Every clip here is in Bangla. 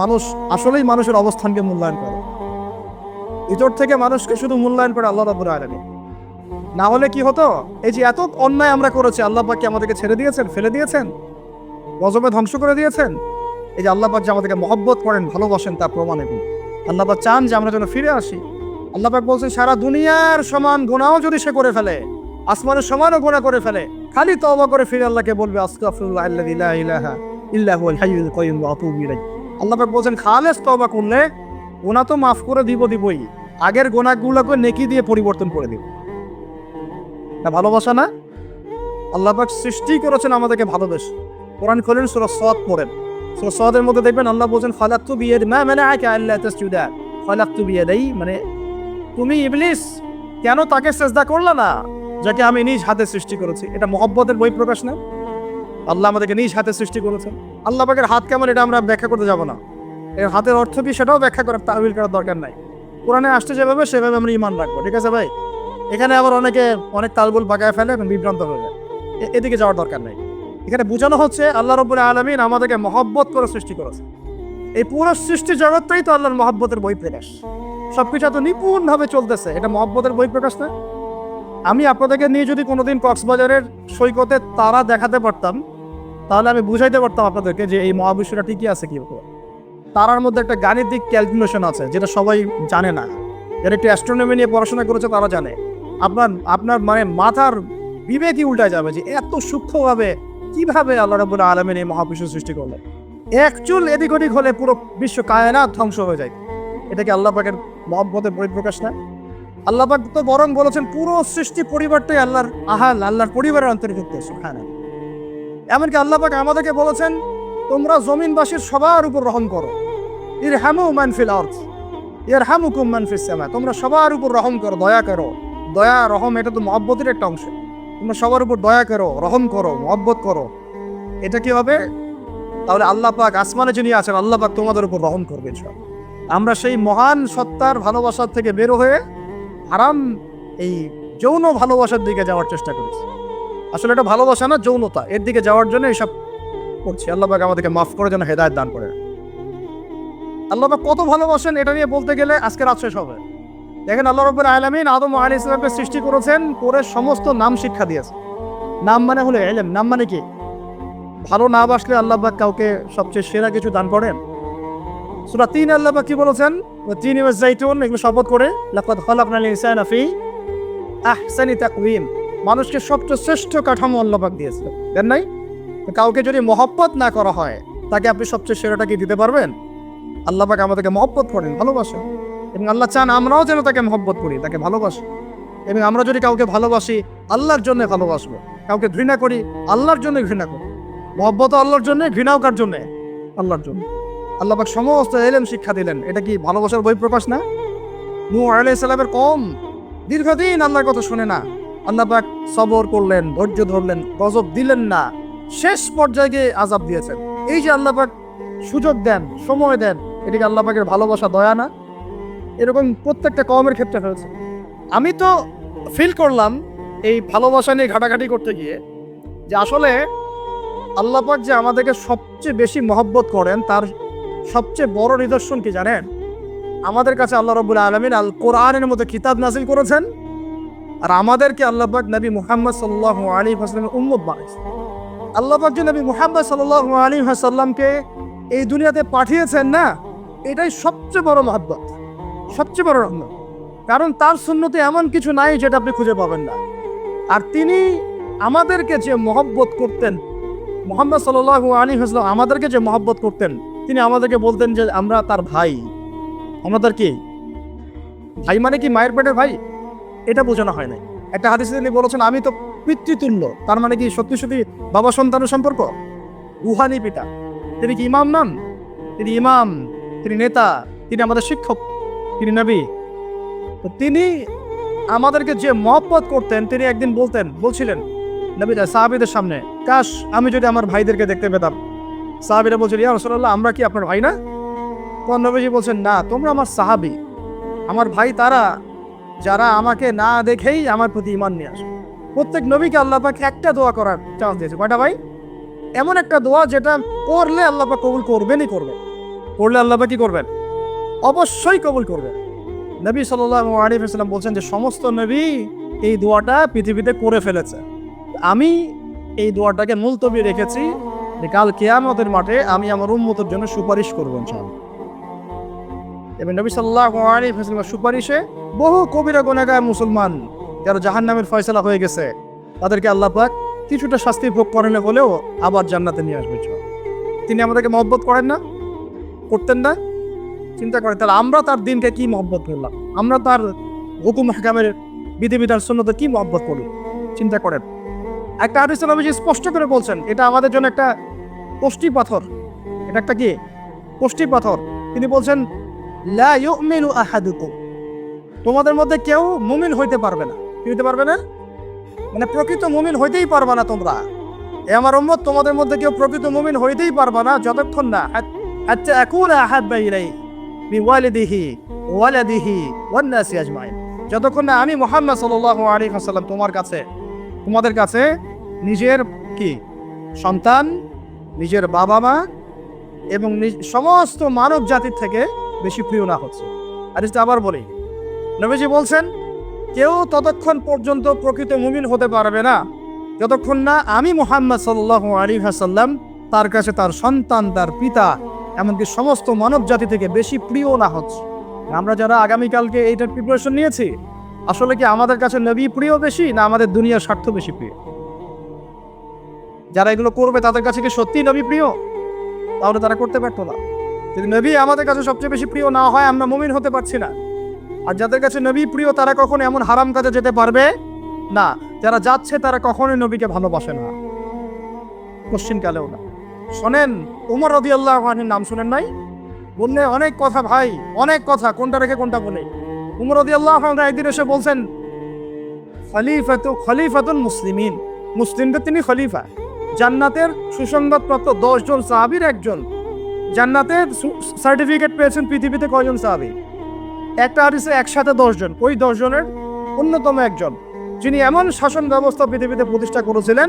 মানুষ আসলেই মানুষের অবস্থানকে মূল্যায়ন করে। ভিতর থেকে মানুষকে শুধু মূল্যায়ন করে আল্লাহ রাব্বুল আলামিন। না হলে কি হতো? এই যে এত অন্যায় আমরা করেছি, আল্লাহ পাক কি আমাদেরকে ছেড়ে দিয়েছেন, ফেলে দিয়েছেন, গজবে ধ্বংস করে দিয়েছেন? এই যে আল্লাহ পাক যে আমাদেরকে মহব্বত করেন, ভালোবাসেন, তার প্রমাণ এগুলো। আল্লাহ পাক চান যে আমরা যেন ফিরে আসি। আল্লাহ পাক বলছেন, সারা দুনিয়ার সমান গুনাহও যদি সে করে ফেলে, আসমানের সমানও গুনাহ করে ফেলে, খালি তওবা করে ফিরে আল্লাহকে বলবে আস্তাগফিরুল্লাহ আল্লাযী লা ইলাহা ইল্লা হুয়াল হাইয়ুল কাইয়্যুম ওয়া আতুবু ইলাইহি। আল্লাহ পাক বলছেন, খালেস তওবা করলে গুনাহ তো মাফ করে দিবই, আগের গুনাহগুলোকে নেকি দিয়ে পরিবর্তন করে দিব। না ভালোবাসা না? আল্লাহ পাক সৃষ্টি করেছেন আমাদেরকে ভালোবেসে। কোরআন খোলেন, সূরা সাদ পড়েন। সূরা সাদের মধ্যে দেখবেন আল্লাহ বলছেন, ফালাকতু বিয়াদি মা মানাআকা আল্লা তাসজুদা ফালাকতু বিয়াদাই, মানে তুমি ইবলিস কেন তাকে সিজদা করলে না যাকে আমি নিজ হাতে সৃষ্টি করেছি? এটা মহব্বতের বহিঃপ্রকাশ না? আল্লাহ আমাদেরকে নিজ হাতে সৃষ্টি করেছেন। আল্লাহ পাকের হাত কেমন এটা আমরা ব্যাখ্যা করতে যাব না। এর হাতের অর্থ কি সেটাও ব্যাখ্যা করার তাহবিল করার দরকার নাই। কোরআনে আসতে যেভাবে সেভাবে আমরা ঈমান রাখবো, ঠিক আছে ভাই? এখানে আবার অনেক তালবুল বাগায় ফেলে এবং বিভ্রান্ত হয়ে যায়। এদিকে যাওয়ার দরকার নাই। এখানে বোঝানো হচ্ছে আল্লাহ রাব্বুল আলামিন আমাদেরকে মহব্বত করে সৃষ্টি করেছে। এই পুরো সৃষ্টি জগৎটাই তো আল্লাহর মহব্বতের বহিঃপ্রকাশ। সবকিছু এত নিপুণভাবে চলতেছে, এটা মহব্বতের বহিঃপ্রকাশ না? আমি আপনাদেরকে নিয়ে যদি কোনোদিন কক্সবাজারের সৈকতে তারা দেখাতে পারতাম, তাহলে আমি বুঝাইতে পারতাম আপনাদেরকে যে এই মহাবিশ্বটা ঠিকই আছে কি। তারার মধ্যে একটা গাণিতিক ক্যালকুলেশন আছে যেটা সবাই জানে না। যারা একটু অ্যাস্ট্রোনমি নিয়ে পড়াশোনা করেছে তারা জানে। আপনার মানে মাথার বিবেকই উল্টায় যাবে যে এত সূক্ষ্মভাবে কিভাবে আল্লাহ রাব্বুল আলামিন এই মহাবিশ্ব সৃষ্টি করলেন। এক চুল এদিক ওদিক হলে পুরো বিশ্ব কায়নাত ধ্বংস হয়ে যায়। এটা কি আল্লাহ পাকের মহব্বতের বহিঃপ্রকাশ না? আল্লাহ পাক তো বরং বলেছেন পুরো সৃষ্টি পরিবারটাই আল্লাহর আল্লাহর পরিবারের অন্তর্ভুক্ত। সুবহানাল্লাহ। এমনকি আল্লাহ পাক আমাদেরকে বলেছেন, তোমরা জমিনবাসীর সবার উপর রহম করো। ইরহামু মান ফিল আরদ ইয়ারহামুকুম মান ফিস সামা। তোমরা সবার উপর রহম করো, দয়া করো। দয়া রহম এটা তো মহব্বতের একটা অংশ। তোমরা সবার উপর দয়া করো, রহম করো, মহব্বত করো। এটা কি হবে? তাহলে আল্লাহ পাক আসমানে যিনি আছেন আল্লাহ পাক তোমাদের উপর রহম করবে ইনশাআল্লাহ। আমরা সেই মহান সত্তার ভালোবাসার থেকে বের হয়ে হারাম এই যৌন ভালোবাসার দিকে যাওয়ার চেষ্টা করেছি। আসলে এটা ভালোবাসা না, যৌনতা। এর দিকে যাওয়ার জন্য এইসব করছি। আল্লাহ পাক আমাদেরকে মাফ করে যেন হেদায়েত দান করে। আল্লাহ পাক কত ভালোবাসেন এটা নিয়ে বলতে গেলে আজকে রাত শেষ হবে। দেখেন, আল্লাহ রাব্বুল আলামিন আদম আলাইহিস সালামকে সৃষ্টি করেছেন, করে সমস্ত নাম শিক্ষা দিয়েছেন। নাম মানে হলো ইলম। নাম মানে কি? ভালো না বাসলে আল্লাহ পাক কাউকে সবচেয়ে সেরা কিছু দান করেন। সূরা ৩ আল্লাহ পাক কি বলেছেন? তিন ওয়াজ যাইতুন, এগুলো শপথ করে, লাকাদ খালাকনাল ইনসানা ফি আহসানি তাকওয়িম। মানুষকে সবচেয়ে শ্রেষ্ঠ কাঠামো আল্লাহ পাক দিয়েছেন, দেন নাই? কাউকে যদি মহব্বত না করা হয়, তাকে আপনি সবচেয়ে সেরাটা কি দিতে পারবেন? আল্লাহ পাক আমাদেরকে মহব্বত করেন, ভালোবাসেন, এবং আল্লাহ চান আমরাও যেন তাকে মহব্বত করি, তাকে ভালোবাসি। এবং আমরা যদি কাউকে ভালোবাসি, আল্লাহর জন্য ভালোবাসবো। কাউকে ঘৃণা করি, আল্লাহর জন্য ঘৃণা করি। মহব্বত আল্লাহর জন্য, ঘৃণাও কার জন্য? আল্লাহর জন্য। আল্লাহ পাক সমস্ত ইলম শিক্ষা দিলেন। এটা কি ভালোবাসার বহিঃপ্রকাশ না? নূহ আলাইহিস সালামের কওম দীর্ঘদিন আল্লাহর কথা শুনে না। আল্লাহ পাক সবর করলেন, ধৈর্য ধরলেন, গজব দিলেন না, শেষ পর্যায়ে গিয়ে আযাব দিয়েছেন। এই যে আল্লাহ পাক সুযোগ দেন, সময় দেন, এটাকে আল্লাহ পাকের ভালোবাসা, দয়া না? এরকম প্রত্যেকটা কওমের ক্ষেত্রে হয়েছে। আমি তো ফিল করলাম এই ভালোবাসা নিয়ে ঘাটাঘাটি করতে গিয়ে যে আসলে আল্লাহ পাক যে আমাদেরকে সবচেয়ে বেশি মহব্বত করেন তার সবচেয়ে বড় নিদর্শন কি জানেন? আমাদের কাছে আল্লাহ রাব্বুল আলামিন আল কোরআনের মধ্যে কিতাব নাযিল করেছেন, আর আমাদেরকে আল্লাহ পাক নবী মুহাম্মদ সাল্লাল্লাহু আলাইহি ওয়াসাল্লামের উম্মত বানাইছেন। আল্লাহ পাক যে নবী মুহাম্মদ সাল্লাল্লাহু আলাইহি ওয়াসাল্লামকে এই দুনিয়াতে পাঠিয়েছেন না, এটাই সবচেয়ে বড় মহব্বত, সবচেয়ে বড় রহমত। কারণ তার সুন্নতে এমন কিছু নাই যেটা আপনি খুঁজে পাবেন না। আর তিনি আমাদেরকে যে মহব্বত করতেন, মুহাম্মদ সাল্লাল্লাহু আলাইহি ওয়াসাল্লাম আমাদেরকে যে মহব্বত করতেন, তিনি আমাদেরকে বলতেন যে আমরা তার ভাই। আমাদের কি ভাই মানে কি মায়ের পেটের ভাই? এটা বোঝানো হয় নাই। একটা হাদিসে তিনি বলেছেন আমি তো পিতৃতুল্য। তার মানে কি সত্যি সত্যি বাবা সন্তানের সম্পর্ক? রুহানি পিতা। তিনি কি ইমাম নন? তিনি ইমাম, তিনি নেতা, তিনি আমাদের শিক্ষক, তিনি নবী। তো তিনি আমাদেরকে যে মহব্বত করতেন, তিনি একদিন বলছিলেন নবীরা সাহাবীদের সামনে, কাশ আমি যদি আমার ভাইদেরকে দেখতে পেতাম। সাহাবীরা বলছেন, ইয়া রাসূলুল্লাহ, আমরা কি আপনার ভাই না? তখন নবীজি বলছেন, না, তোমরা আমার সাহাবী। আমার ভাই তারা যারা আমাকে না দেখেই আমার প্রতি ঈমান নিয়ে আসে। প্রত্যেক নবীকে আল্লাহ পাক একটা দোয়া করার চান্স দিয়েছে। কয়টা ভাই? এমন একটা দোয়া যেটা করলে আল্লাহ পাক কবুল করবেনই করবেন। করলে আল্লাহ পাক কি করবেন? অবশ্যই কবুল করবেন। নবী সাল্লাল্লাহু আলাইহি ওয়াসাল্লাম বলছেন যে সমস্ত নবী এই দোয়াটা পৃথিবীতে করে ফেলেছে, আমি এই দোয়াটাকে মুলতবি রেখেছি যে কাল কিয়ামতের মাঠে আমি আমার উম্মতের জন্য সুপারিশ করবো ইনশাআল্লাহ। এবং নবী সাল্লাল্লাহু আলাইহি ওয়াসাল্লামের সুপারিশে বহু কবিরা গুনাহগার মুসলমান যারা জাহান্নামের ফয়সালা হয়ে গেছে তাদেরকে আল্লাহ পাক কিছুটা শাস্তি ভোগ করেন হলেও আবার জান্নাতে নিয়ে আসবে। তিনি আমাদেরকে মহব্বত করেন না? করতেন না? চিন্তা করেন তাহলে আমরা তার দিনকে কি মহব্বত করলাম, আমরা তার হুকুম হাকামের বিধিবিধান সুন্নতে কি মহব্বত করলাম, চিন্তা করেন। একটা হাদিসে নবীজি স্পষ্ট করে বলছেন এটা আমাদের জন্য একটা কষ্টি পাথর, এটা একটা কি কষ্টি পাথর। তিনি বলছেন লা ইউমিনু আহাদুকুম, তোমাদের মধ্যে কেউ মুমিন হইতে পারবে না। কি হইতে পারবে না? মানে প্রকৃত মুমিন হইতেই পারবে না তোমরা, এ আমার উম্মত তোমাদের মধ্যে কেউ প্রকৃত মুমিন হইতেই পারবে না যতক্ষণ না হাত্তা আকুনা আহাব্বা ইলাইহি বিওয়ালিদিহি ওয়ালাদিহি ওয়ান নাসি আজমাইন, যতক্ষণ না আমি মুহাম্মদ সাল্লাল্লাহু আলাইহি ওয়াসাল্লাম তোমাদের কাছে নিজের কি সন্তান, নিজের বাবা মা এবং সমস্ত মানব জাতির থেকে বেশি প্রিয় না হচ্ছে। আর এটা আবার বলি, নবীজি বলছেন কেউ ততক্ষণ পর্যন্ত প্রকৃত মুমিন হতে পারবে না যতক্ষণ না আমি মুহাম্মদ সাল্লাল্লাহু আলাইহি ওয়াসাল্লাম তার কাছে তার সন্তান, তার পিতা, এমনকি সমস্ত মানব জাতি থেকে বেশি প্রিয় না হচ্ছে। আমরা যারা আগামীকালকে এইটার প্রিপারেশন নিয়েছি, আসলে কি আমাদের কাছে নবী প্রিয় বেশি না আমাদের দুনিয়ার স্বার্থ বেশি প্রিয়? যারা এগুলো করবে তাদের কাছে কি সত্যি নবী প্রিয়? তাহলে তারা করতে পারতো না। যদি নবী আমাদের কাছে সবচেয়ে বেশি প্রিয় না হয় আমরা মুমিন হতে পারছি না। আর যাদের কাছে নবী প্রিয় তারা কখনো এমন হারাম কাজে যেতে পারবে না, যারা যাচ্ছে তারা কখনোই নবীকে ভালোবাসে না, কোশ্চিন কালেও না। শোনেন, উমর রাদিয়াল্লাহু আনহুর নাম শুনেন নাই? বললে অনেক কথা ভাই, অনেক কথা, কোনটা রেখে কোনটা বলে। উমর রাদিয়াল্লাহু আনহু একদিন এসে বলছেন খলিফাতুল মুসলিমিন, মুসলিমদের তিনি খলিফা। জান্নাতের সুসংবাদপ্রাপ্ত 10 জন সাহাবীর একজন। জান্নাতের সার্টিফিকেট পেয়েছেন পৃথিবীতে কয়জন সাহাবী? একটা হাদিসে একসাথে 10 জন, ওই 10 জনের অন্যতম একজন, যিনি এমন শাসন ব্যবস্থা পৃথিবীতে প্রতিষ্ঠা করেছিলেন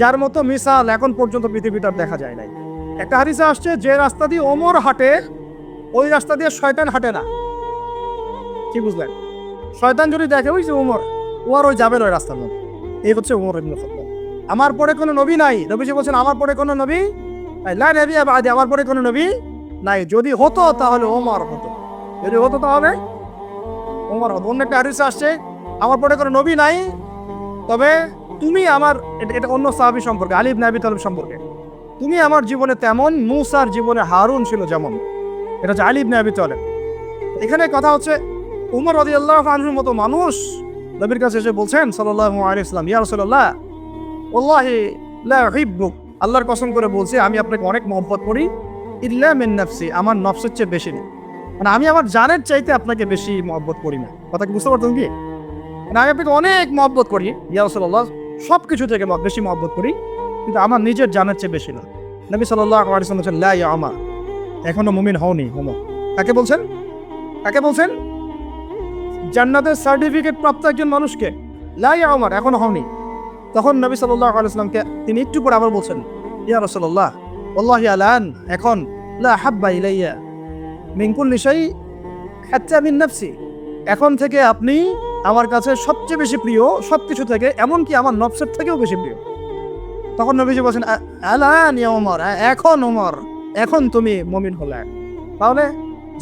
যার মতো মিসাল এখন পর্যন্ত পৃথিবীতে দেখা যায় নাই। একটা হাদিসে আসছে যে রাস্তা দিয়ে ওমর হাঁটে ওই রাস্তা দিয়ে শয়তান হাঁটে না। কি বুঝলেন? শয়তান যদি দেখে ওই যে ওমর, ও আর ওই যাবে না ওই রাস্তার মধ্যে। এই হচ্ছে ওমর ইবনে খাত্তাব। আমার পরে কোনো নবী নাই, নবীজি বলছেন আমার পরে কোনো নবী নাই, লা নবিয়্যা বা'দি, আমার পরে কোনো নবী নাই। যদি হতো তাহলে ওমর হতো, যদি হতো তাহলে ওমর হতো। অন্য একটা হাদিসে আসছে আমার পরে কোনো নবী নাই, তবে তুমি আমার, এটা অন্য সাহাবী সম্পর্কে, আলী ইবনে আবি তালিব সম্পর্কে, তুমি আমার জীবনে তেমন মূসার জীবনে হারুন ছিল যেমন। এটা হচ্ছে আলী ইবনে আবি তালিব। এখানে কথা হচ্ছে উমর রাদিয়াল্লাহু আনহুর মতো মানুষ নবীর কাছে এসে বলছেন সাল্লাল্লাহু আলাইহি ওয়াসাল্লাম, ইয়া রাসূলুল্লাহ ওয়াল্লাহি লা উহিব্বুক, আল্লাহর কসম করে বলছি আমি আপনাকে অনেক মহব্বত করি, ইল্লা মিন নাফসি, আমার নফসের চেয়ে বেশি না। মানে আমি আমার জানের চাইতে আপনাকে বেশি মহব্বত করি না। কথা কি বুঝতে পারতেন কি? মানে আমি আপনাকে অনেক মহব্বত করি ইয়া রাসূলুল্লাহ, সব কিছু থেকে বেশি মহব্বত করি, কিন্তু আমার নিজের জানের চেয়ে বেশি না। নবী সাল্লাল্লাহু আলাইহি ওয়াসাল্লাম বলেন লা ইয়া উমর, এখনো মুমিন হওনি। উমর কাকে বলছেন? কাকে বলছেন? জান্নাতের সার্টিফিকেট প্রাপ্ত একজন মানুষকে। লা ইয়া উমর, এখনো হওনি। তখন নবী সাল্লাল্লাহু আলাইহি ওয়াসাল্লামকে তিনি একটু পরে আবার বলছেন ইয়া রাসূলুল্লাহ ওয়াল্লাহি আলান, এখন লা হাব্বা ইলাইয়া মিন কুল্লি শাই হাত্তা মিন নাফসি, এখন থেকে আপনি আমার কাছে সবচেয়ে বেশি প্রিয় সবকিছু থেকে, এমনকি আমার নফসের থেকেও বেশি প্রিয়। তখন নবীজি বলছেন আলান ইয়া উমর, এখন উমর, এখন তুমি মুমিন হলে। তাহলে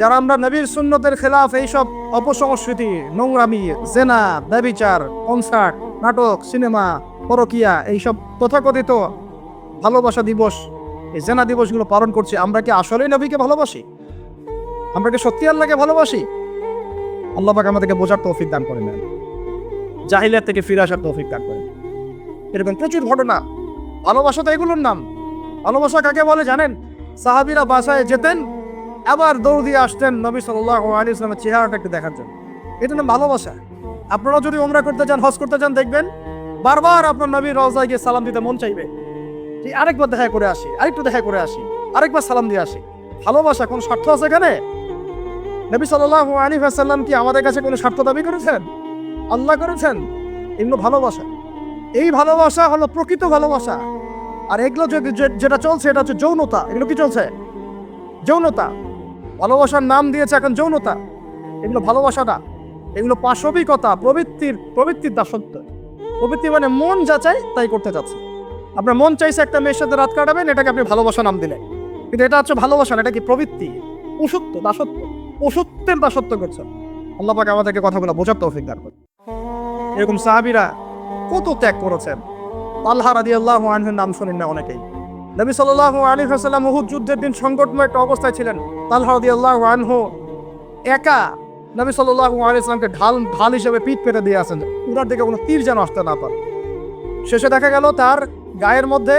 যারা আমরা নবীর সুন্নতের খেলাফ এইসব অপসংস্কৃতি, নোংরামি, জেনা, ব্যভিচার, কনসার্ট, নাটক, সিনেমা, পরকিয়া, এইসব তথাকথিত ভালোবাসা দিবস, এই জেনা দিবসগুলো পালন করছি, আমরা কি আসলেই নবীকে ভালোবাসি? আমরা কি সত্যি আল্লাহকে ভালোবাসি? আল্লাহ পাক আমাদেরকে বোঝার তৌফিক দান করেন, জাহিলিয়াত থেকে ফিরে আসার তৌফিক দান করেন। এরকম প্রচুর ঘটনা। ভালোবাসা তো এগুলোর নাম। ভালোবাসা কাকে বলে জানেন? সাহাবীরা বাসায় যেতেন, আবার দৌড় দিয়ে আসতেন নবী সাল্লাল্লাহু আলাইহি ওয়াসাল্লামের চেহারাটা একটু দেখার জন্য। এটা নাম ভালোবাসা। আপনারা যদি উমরা করতে যান, হজ করতে যান, দেখবেন বারবার আপনার নবীর রওজায় গিয়ে সালাম দিতে মন চাইবে, যে আরেকবার দেখা করে আসি, আরেকটু দেখা করে আসি, আরেকবার সালাম দিয়ে আসি। ভালোবাসা কোন স্বার্থ আছে এখানে? নবী সাল্লাল্লাহু আলাইহি ওয়াসাল্লাম কি আমাদের কাছে কোনো স্বার্থ দাবি করেছেন? আল্লাহ করেছেন। এগুলো ভালোবাসা। এই ভালোবাসা হলো প্রকৃত ভালোবাসা। আর এগুলো যেটা চলছে এটা হচ্ছে যৌনতা। এগুলো কি চলছে? যৌনতা। ভালোবাসার নাম দিয়েছে এখন যৌনতা। এগুলো ভালোবাসা না, এগুলো পাশবিকতা, প্রবৃত্তির দাসত্ব। প্রবৃত্তি মানে মন যা চাই তাই করতে চাচ্ছে। আপনার মন চাইছে একটা মেয়ের সাথে রাত কাটাবেন, এটাকে আপনি ভালোবাসা নাম দিলেন, কিন্তু এটা হচ্ছে ভালোবাসা না, এটা কি প্রবৃত্তি, পশুত্ব, দাসত্ব, পশুত্বের দাসত্ব করছে। আল্লাহ পাক আমাদেরকে কথাগুলো বোঝার তৌফিক দান করুন। এরকম সাহাবীরা কত ত্যাগ করেছেন। তালহা রাদিয়াল্লাহু আনহুর নাম শুনেন না অনেকেই। নবী সাল্লাল্লাহু আলাইহি ওয়াসাল্লাম উহুদ যুদ্ধের দিন সংকটময় একটা অবস্থায় ছিলেন। তালহা রাদিয়াল্লাহু আনহু একা নবী সাল্লাল্লাহু আলাইহি ওয়াসাল্লামকে ঢাল হিসেবে পিঠ পেতে দিয়ে আসেন, উনার দিকে কোনো তীর যেন আসতে না পারে। শেষে দেখা গেল তার গায়ের মধ্যে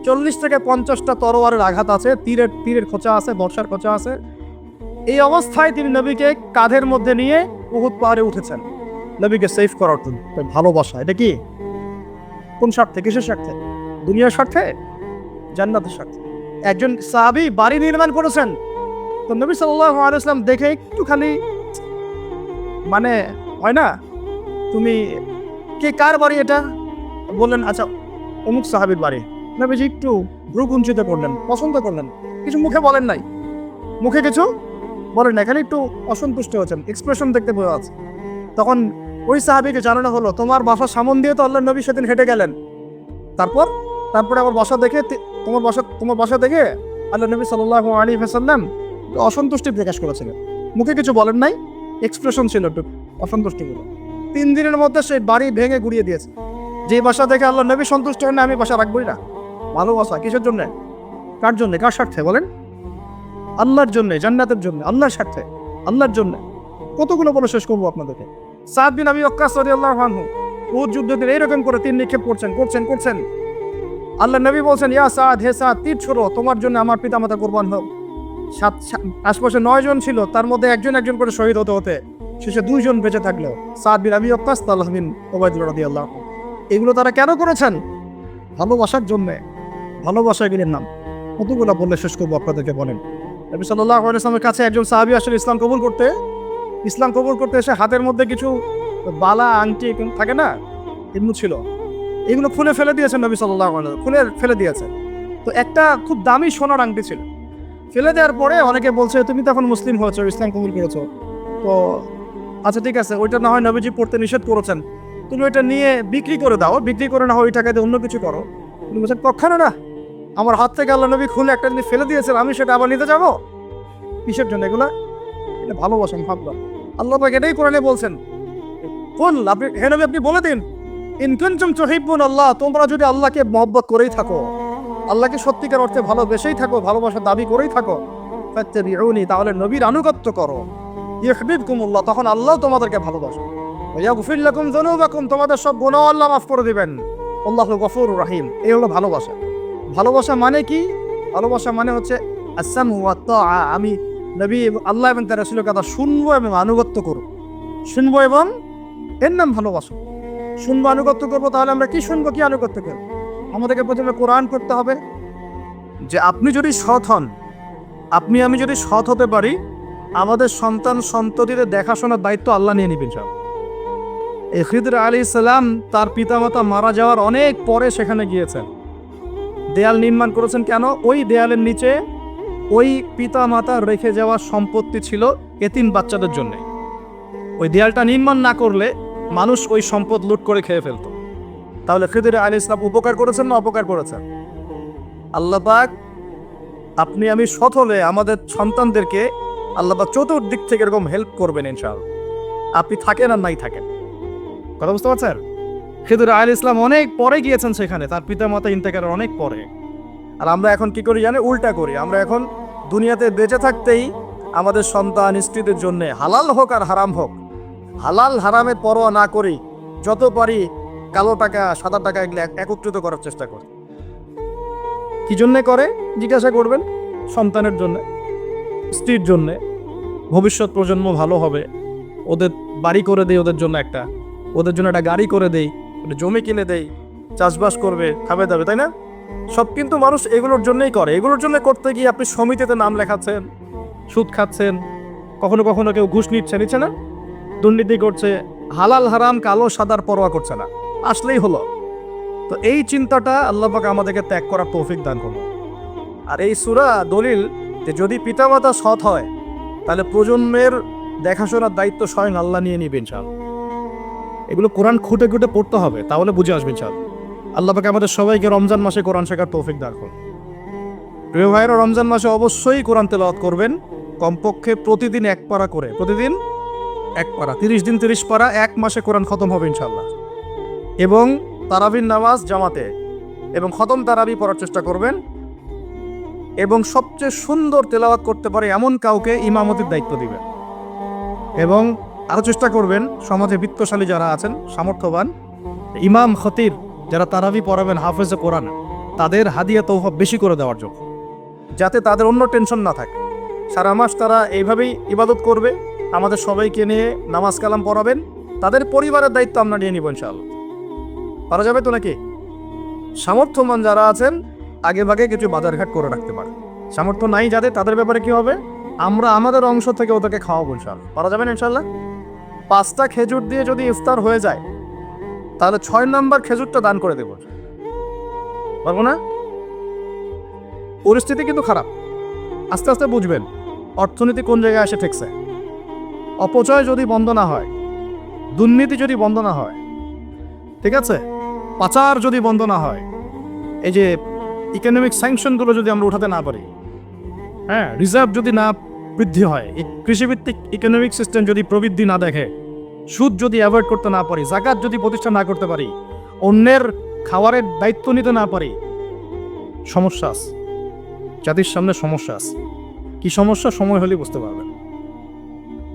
40 থেকে 50টা তরোয়ারের আঘাত আছে, তীরের খোঁচা আছে, বর্ষার খোঁচা আছে। এই অবস্থায় তিনি নবীকে কাঁধের মধ্যে নিয়ে উহুদ পাহাড়ে উঠেছেন নবীকে সেভ করার জন্য। ভালোবাসা এটা কি? কোন স্বার্থে? কিসের স্বার্থে? দুনিয়ার স্বার্থে? জান্নাতের স্বার্থে। একজন সাহাবী বাড়ি নির্মাণ করেছেন, তো নবী সাল্লাল্লাহু আলাইহি ওয়াসাল্লাম দেখে একটুখানি মানে হয় না, তুমি কে, কার বাড়ি এটা? বললেন আচ্ছা অমুক সাহাবীর বাড়ি। নবীজি একটু ভ্রু কুঞ্চিত করলেন, পছন্দ করলেন, কিছু মুখে বলেন নাই, মুখে কিছু বলেন না, এখানে একটু অসন্তুষ্ট হয়েছেন, এক্সপ্রেশন দেখতে বোঝা যাচ্ছে। তখন ওই সাহাবীকে জানানো হলো, তোমার বাসার সামন দিয়ে তো আল্লাহর নবী সেদিন হেঁটে গেলেন, তারপরে আমার বাসা দেখে, তোমার বাসা দেখে আল্লাহ নবী সাল্লাল্লাহু আলাইহি ওয়াসাল্লাম অসন্তুষ্টি প্রকাশ করেছিলেন, মুখে কিছু বলেন নাই, এক্সপ্রেশন ছিল একটু অসন্তুষ্টিগুলো। 3 দিনের মধ্যে সেই বাড়ি ভেঙে গুড়িয়ে দিয়েছে। যে বাসা দেখে আল্লাহ নবী সন্তুষ্ট হন না, আমি বাসা রাখবই না। ভালোবাসা কিসের জন্য? কার জন্য? কার স্বার্থে বলেন? আল্লাহর জন্য, জান্নাতের জন্য, আল্লাহর স্বার্থে, আল্লাহর জন্য। কতগুলো বলে শেষ করবো আপনাদেরকে। সাদ বিন আবি ওয়াক্কাস রাদিয়াল্লাহু আনহু উহুদ যুদ্ধে এইরকম করে তীর নিক্ষেপ করছেন। আল্লাহ নবী বলছেন, ইয়া সাদ, হে সাদ, তীর ছোড়ো, তোমার জন্য আমার পিতামাতা কুরবান হোক। আশপাশে 9 জন ছিল, তার মধ্যে একজন করে শহীদ হতে শেষে 2 জন বেঁচে থাকলো, সাদ বিন আবি ওয়াক্কাস, তালহা বিন উবাইদুল্লাহ রাদিয়াল্লাহু আনহু। এগুলো তারা কেন করেছেন? ভালোবাসার জন্য। ভালোবাসা এগুলির নাম। কতগুলো বললে শেষ করবো আপনাদেরকে বলেন। নবী সাল্লাল্লাহু আলাইহি ওয়াসাল্লামের কাছে একজন সাহাবী আসলে ইসলাম কবুল করতে এসে হাতের মধ্যে কিছু বালা আংটি থাকে না, এমনি ছিল, এগুলো খুলে ফেলে দিয়েছেন নবী সাল্লাল্লাহু আলাইহি ওয়াসাল্লাম, খুলে ফেলে দিয়েছেন। তো একটা খুব দামি সোনার আংটি ছিল, ফেলে দেওয়ার পরে অনেকে বলছে তুমি তখন মুসলিম হয়েছো, ইসলাম কবুল করেছো, তো আচ্ছা ঠিক আছে, ওইটা না হয় নবীজি পড়তে নিষেধ করেছেন, তুমি ওইটা নিয়ে বিক্রি করে দাও, বিক্রি করে না হয় ওই টাকা দিয়ে অন্য কিছু করো। তুমি বলছেন কখনো না, আমার হাত থেকে আল্লাহ নবী খুলে একটা জিনিস ফেলে দিয়েছেন, আমি সেটা আবার নিতে যাবো? কিসের জন্য এগুলা? এটা ভালোবাসেন, ভাবলাম আল্লাহ পাক এটাই কোরআনে বলছেন, আপনি বলে দিন, ইন কুনতুম তুহিব্বুন আল্লাহ, তোমরা যদি আল্লাহকে মহব্বত করেই থাকো, আল্লাহকে সত্যিকার অর্থে ভালোবেসেই থাকো, ভালোবাসার দাবি করেই থাকো, ফাত্তাবিউনি, তাহলে নবীর আনুগত্য করো, ইউহিব্বুকুমুল্লাহ, তখন আল্লাহ তোমাদেরকে ভালোবাসে, ওয়া ইয়াগফির লাকুম যুনুবাকুম, তোমাদের সব গুনাহ আল্লাহ মাফ করে দিবেন, আল্লাহু গফুরুর রহিম। এই হলো ভালোবাসা। ভালোবাসা মানে কি? ভালোবাসা মানে হচ্ছে আসসামু ওয়া তাআ, আমি নবী, আল্লাহ এবং তার রাসূলের কথা শুনবো এবং আনুগত্য করব। শুনবো এবং এর নাম ভালোবাসা। শুনবো, আনুগত্য করবো, তাহলে আমরা কি শুনবো, কি আনুগত্য করবো? আমাদেরকে প্রথমে কোরআন পড়তে হবে, যে আপনি যদি সৎ হন, আমি যদি সৎ হতে পারি, আমাদের সন্তান সন্ততিদের দেখাশোনার দায়িত্ব আল্লাহ নিয়ে নিবেন সব। এই খিদর আলাইহিস সালাম তার পিতামাতা মারা যাওয়ার অনেক পরে সেখানে গিয়েছেন, দেয়াল নির্মাণ করেছেন। কেন? ওই দেয়ালের নিচে ওই পিতা মাতার রেখে যাওয়া সম্পত্তি ছিল এতিম বাচ্চাদের জন্য। ওই দেয়ালটা নির্মাণ না করলে মানুষ ওই সম্পদ লুট করে খেয়ে ফেলত। তাহলে খিদর আলাইহিস সালাম উপকার করেছেন না অপকার করেছেন? আল্লাহ পাক, আপনি আমি সৎ হলে আমাদের সন্তানদেরকে আল্লাহ পাক চতুর্দিক থেকে এরকম হেল্প করবেন ইনশাআল্লাহ, আপনি থাকেন আর নাই থাকেন। কথা বুঝতে পারছেন? খিদর আলাইহিস সালাম অনেক পরে গিয়েছেন সেখানে, তার পিতা মাতা ইন্তেকালের অনেক পরে। আর আমরা এখন কি করি জানে? উল্টা করি। আমরা এখন দুনিয়াতে বেঁচে থাকতেই আমাদের সন্তান স্ত্রীদের জন্য, হালাল হোক আর হারাম হোক, হালাল হারামের পরোয়া না করি, যত পারি কালো টাকা সাদা টাকা এগুলো একত্রিত করার চেষ্টা করি। কি জন্যে করে জিজ্ঞাসা করবেন? সন্তানের জন্য, স্ত্রীর জন্যে, ভবিষ্যৎ প্রজন্ম ভালো হবে, ওদের বাড়ি করে দেই, ওদের জন্য একটা গাড়ি করে দেই, জমি কিনে দেই, চাষবাস করবে, খাবে দাবে, তাই না? সব কিন্তু মানুষ এগুলোর জন্যই করে। এগুলোর জন্য করতে গিয়ে আপনি সমিতিতে নাম লেখাচ্ছেন, সুদ খাচ্ছেন, কখনো কেউ ঘুষ নিচ্ছে না, দুর্নীতি করছে, হালাল হারাম কালো সাদার পরোয়া করছে না, আসলেই হলো। তো এই চিন্তাটা আল্লাহ পাক আমাদেরকে ত্যাগ করার তৌফিক দান করুন। আর এই সূরা দলিল যে যদি পিতামাতা সৎ হয় তাহলে প্রজন্মের দেখাশোনার দায়িত্ব স্বয়ং আল্লাহ নিয়ে নিবেন ইনশাআল্লাহ। এগুলো কোরআন খুঁটে খুঁটে পড়তে হবে, তাহলে বুঝে আসবে ইনশাআল্লাহ। আল্লাহ পাক আমাদের সবাইকে রমজান মাসে কোরআন শেখার তৌফিক দান করুন। প্রিয় ভাইরা, রমজান মাসে অবশ্যই কোরআন তেলাওয়াত করবেন, কমপক্ষে প্রতিদিন 1 পারা করে, প্রতিদিন 1 পারা, 30 দিন 30 পারা, 1 মাসে কোরআন খতম হবে ইনশাআল্লাহ। এবং তারাবির নামাজ জামাতে এবং খতম তারাবি পড়ার চেষ্টা করবেন, এবং সবচেয়ে সুন্দর তেলাওয়াত করতে পারে এমন কাউকে ইমামতির দায়িত্ব দিবেন। এবং আরও চেষ্টা করবেন সমাজে বিত্তশালী যারা আছেন, সামর্থ্যবান ইমাম খতিব যারা তারাবি পড়াবেন, হাফেজে কোরআন, তাদের হাদিয়া তৌফা বেশি করে দেওয়ার জন্য, যাতে তাদের অন্য টেনশন না থাকে। সারা মাস তারা এইভাবেই ইবাদত করবে, আমাদের সবাইকে নিয়ে নামাজ কালাম পড়াবেন, তাদের পরিবারের দায়িত্ব আমরা নিয়ে নিব ইনশাআল্লাহ। পারা যাবে তো নাকি? সামর্থ্যবান যারা আছেন আগে ভাগে কিছু বাজারঘাট করে রাখতে পারে, সামর্থ্য নাই যাদের, তাদের ব্যাপারে কি হবে, আমরা আমাদের অংশ থেকে ওদেরকে খাওয়াবো ইনশাআল্লাহ। পারা যাবেন ইনশাআল্লাহ? 5টা খেজুর দিয়ে যদি ইফতার হয়ে যায় তাহলে 6 নম্বর খেজুরটা দান করে দেবো, পারবো না? পরিস্থিতি কিন্তু খারাপ, আস্তে আস্তে বুঝবেন অর্থনীতি কোন জায়গায় এসে ঠেকছে। অপচয় যদি বন্ধ না হয়, দুর্নীতি যদি বন্ধ না হয়, ঠিক আছে, পাচার যদি বন্ধ না হয়, এই যে ইকোনমিক স্যাংশনগুলো যদি আমরা উঠাতে না পারি, হ্যাঁ, রিজার্ভ যদি না বৃদ্ধি হয়, এই কৃষিভিত্তিক ইকোনমিক সিস্টেম যদি প্রবৃদ্ধি না দেখে, সুদ যদি অ্যাভয়েড করতে না পারি, জাকাত যদি প্রতিষ্ঠা না করতে পারি, অন্যের খাবারের দায়িত্ব নিতে না পারি, সমস্যা আছে, জাতির সামনে সমস্যা আছে। কি সমস্যা? সময় হলেই বুঝতে পারবেন।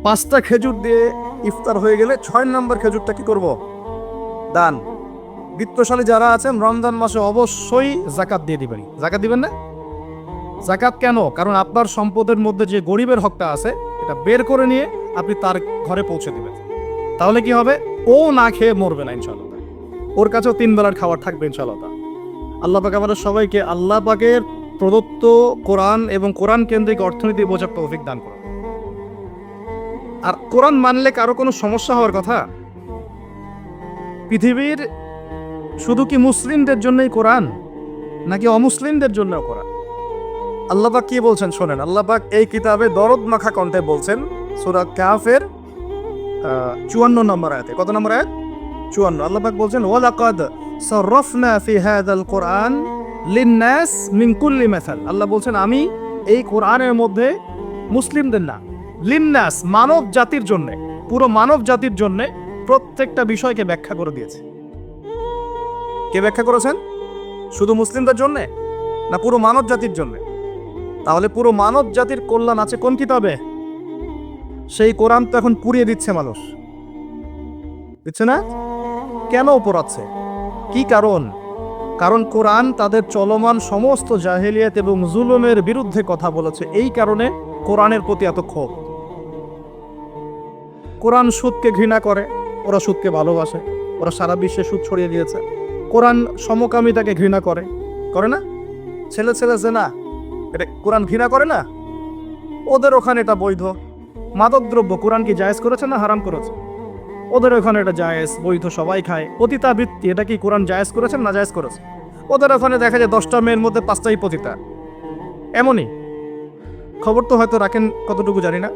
5টা খেজুর দিয়ে ইফতার হয়ে গেলে 6 নম্বর খেজুরটা কি করব? দান। বিত্তশালী যারা আছেন রমজান মাসে অবশ্যই জাকাত দিয়ে দিবেন। জাকাত দিবেন না? জাকাত কেন? কারণ আপনার সম্পদের মধ্যে যে গরিবের হকটা আছে এটা বের করে নিয়ে আপনি তার ঘরে পৌঁছে দিবেন। তাহলে কি হবে? ও না খেয়ে মরবে না ইনশাআল্লাহ, ওর কাছেও 3 বেলার খাবার থাকবে ইনশাআল্লাহ। আল্লাহ পাক আমাদের সবাইকে আল্লাহ পাকের প্রদত্ত কোরআন এবং কোরআন কেন্দ্রিক অর্থনীতি বোঝার তৌফিক দান করুন। আর কোরআন মানলে কারো কোনো সমস্যা হওয়ার কথা? পৃথিবীর শুধু কি মুসলিমদের জন্যই কোরআন, নাকি অমুসলিমদের জন্য কোরআন? আল্লাহ পাক কি বলছেন শোনেন। আল্লাহ পাক এই কিতাবে দরদ মাখা কণ্ঠে বলছেন, সূরা কাফের 54 নম্বর আয়াতে। কত নম্বর আয়াত? 54। আল্লাহ পাক বলছেন, ওয়ালাকাদ সাররাফনা ফি হাযাল কোরআন লিন-নাস মিন কুল্লি মাসাল। আল্লাহ বলছেন আমি এই কোরআনের মধ্যে মুসলিমদের না, লিন-নাস মানব জাতির জন্য, পুরো মানব জাতির জন্য প্রত্যেকটা বিষয়কে ব্যাখ্যা করে দিয়েছে। কে ব্যাখ্যা করেছেন? শুধু মুসলিমদের জন্য না পুরো মানব জাতির জন্য? তাহলে পুরো মানব জাতির কল্যাণ আছে কোন কিতাবে? সেই কোরআন তো এখন পুড়িয়ে দিচ্ছে মানুষ, দিচ্ছে না? কেন পোড়াচ্ছে? কি কারণ? কারণ কোরআন তাদের চলমান সমস্ত জাহেলিয়াত এবং জুলুমের বিরুদ্ধে কথা বলেছে। এই কারণে কোরআনের প্রতি এত ক্ষোভ। কোরআন সুদকে ঘৃণা করে, ওরা সুদকে ভালোবাসে, ওরা সারা বিশ্বে সুদ ছড়িয়ে দিয়েছে। কোরআন সমকামিতাকে ঘৃণা করে, করে না? ছেলে ছেলে জেনা, এটা কোরআন ঘৃণা করে না? ওদের ওখানে এটা বৈধ। মাদকদ্রব্য কোরআন কি জায়েজ করেছে না হারাম করেছে? ওদের ওখানে এটা জায়েজ, বৈধ, সবাই খায়। পতিতাবৃত্তি এটা কি কোরআন জায়েজ করেছেন না জায়েজ করেছে? ওদের ওখানে দেখা যায় 10টা মেয়ের মধ্যে 5টাই পতিতা। এমনই খবর তো হয়তো রাখেন কতটুকু জানি না।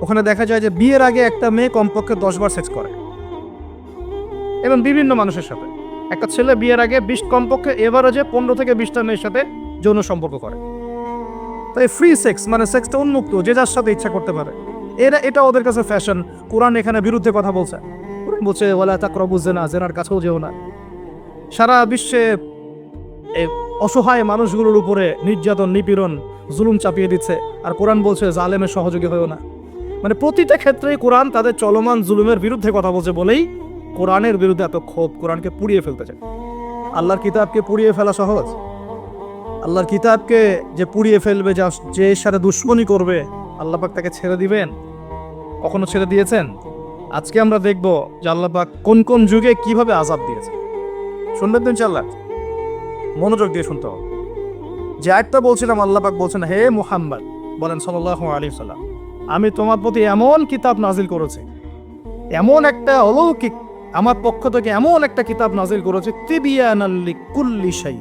ওখানে দেখা যায় যে বিয়ের আগে একটা মেয়ে কমপক্ষে 10 বার সেক্স করে, এবং বিভিন্ন মানুষের সাথে। একটা ছেলে বিয়ের আগে কমপক্ষে এভারেজে 15 থেকে 20টা মেয়ের সাথে যৌন সম্পর্ক করে। তাই ফ্রি সেক্স মানে সেক্সটা উন্মুক্ত, যে যার সাথে ইচ্ছা করতে পারে। এটা ওদের কাছে ফ্যাশন। কোরআন এখানে বিরুদ্ধে কথা বলছে। কোরআন বলছে ওয়ালা তাকরাবু জিনা, জিনার কাছেও যেও না। সারা বিশ্বে অসহায় মানুষগুলোর উপরে নির্যাতন, নিপীড়ন, জুলুম চাপিয়ে দিচ্ছে, আর কোরআন বলছে জালেমের সহযোগী হয়েও না। মানে প্রতিটা ক্ষেত্রেই কোরআন তাদের চলমান জুলুমের বিরুদ্ধে কথা বলছে বলেই কোরআনের বিরুদ্ধে এত ক্ষোভ। কোরআনকে পুড়িয়ে ফেলতে চায়। আল্লাহর কিতাবকে পুড়িয়ে ফেলা সহজ? আল্লাহর কিতাবকে যে পুড়িয়ে ফেলবে, যে সাথে দুশ্মনী করবে, আল্লাহ পাক তাকে ছেড়ে দিবেন? কখনো ছেড়ে দিয়েছেন? আজকে আমরা দেখব যে আল্লাহ পাক কোন কোন যুগে কিভাবে আযাব দিয়েছে। শুনবেন তো ইনশাআল্লাহ? মনোযোগ দিয়ে শুনতে হবে। যে আয়াতটা বলছিলাম, আল্লাহ পাক বলছেন, হে মুহাম্মদ বলেন সাল্লাল্লাহু আলাইহি ওয়াসাল্লাম, আমি তোমার প্রতি এমন কিতাব নাজিল করেছি, এমন একটা অলৌকিক, আমার পক্ষ থেকে এমন একটা কিতাব নাজিল করেছি, তিবিয়ানাল লিকুল্লি শাই।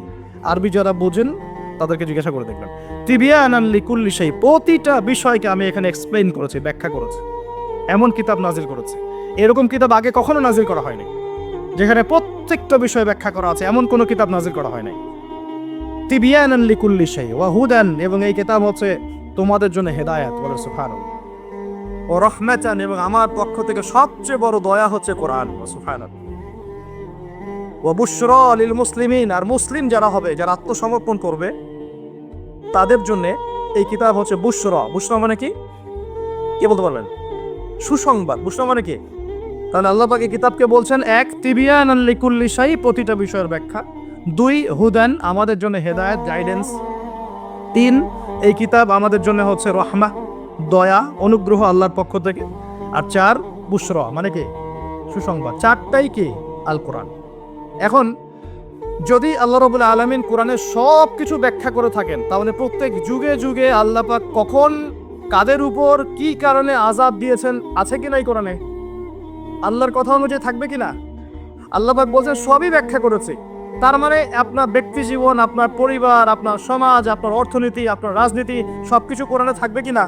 আরবি যারা বোঝেন তাদেরকে জিজ্ঞাসা করে দেখবেন। তিবিয়ানান লিকুল্লি শাই, প্রতিটা বিষয়কে আমি এখানে এক্সপ্লেইন করেছি, ব্যাখ্যা করেছি, এমন কিতাব নাজিল করেছে। এরকম কিতাব আগে কখনো নাজিল করা হয়নি, যেখানে প্রত্যেকটা বিষয় ব্যাখ্যা করা আছে, এমন কোনো কিতাব নাজিল করা হয় নাই। তিবিয়ানান লিকুল্লি শাই ওয়া হুদান, এবং এই কিতাব হচ্ছে তোমাদের জন্য হেদায়েত, বলে সুবহানাল্লাহ। ও রহমাতান, এবং আমার পক্ষ থেকে সবচেয়ে বড় দয়া হচ্ছে কোরআন, সুবহানাল্লাহ। ও বুশরা লিল মুসলিমিন, আর মুসলিম যারা হবে, যারা আত্মসমর্পণ করবে, তাদের জন্য এই কিতাব হচ্ছে বুশরা। বুশরা মানে কি বলতে পারবেন? সুসংবাদ। বুশরা মানে কি? তাহলে আল্লাহ পাক এই কিতাবকে বলছেন, এক, তিবিয়ানান লিকুল্লি শাই, প্রতিটা বিষয়ের ব্যাখ্যা। দুই, হুদান, আমাদের জন্য হেদায়েত, গাইডেন্স। তিন, এই কিতাব আমাদের জন্য হচ্ছে রহমা, দয়া, অনুগ্রহ আল্লাহর পক্ষ থেকে। আর চার, বুশরা মানে কি? সুসংবাদ। চারটাই কি? আল কোরআন। এখন যদি আল্লাহ রাব্বুল আলামিন কোরআনের সব কিছু ব্যাখ্যা করে থাকেন, তাহলে প্রত্যেক যুগে যুগে আল্লাহ পাক কখন কাদের উপর কি কারণে আযাব দিয়েছেন আছে কি নাই কোরআনে? আল্লাহর কথা অনুযায়ী থাকবে কিনা? আল্লাহ পাক বলছেন সবই ব্যাখ্যা করেছে। তার মানে আপনার ব্যক্তি জীবন, আপনার পরিবার, আপনার সমাজ, আপনার অর্থনীতি, আপনার রাজনীতি, সবকিছু কোরআনে থাকবে কিনা?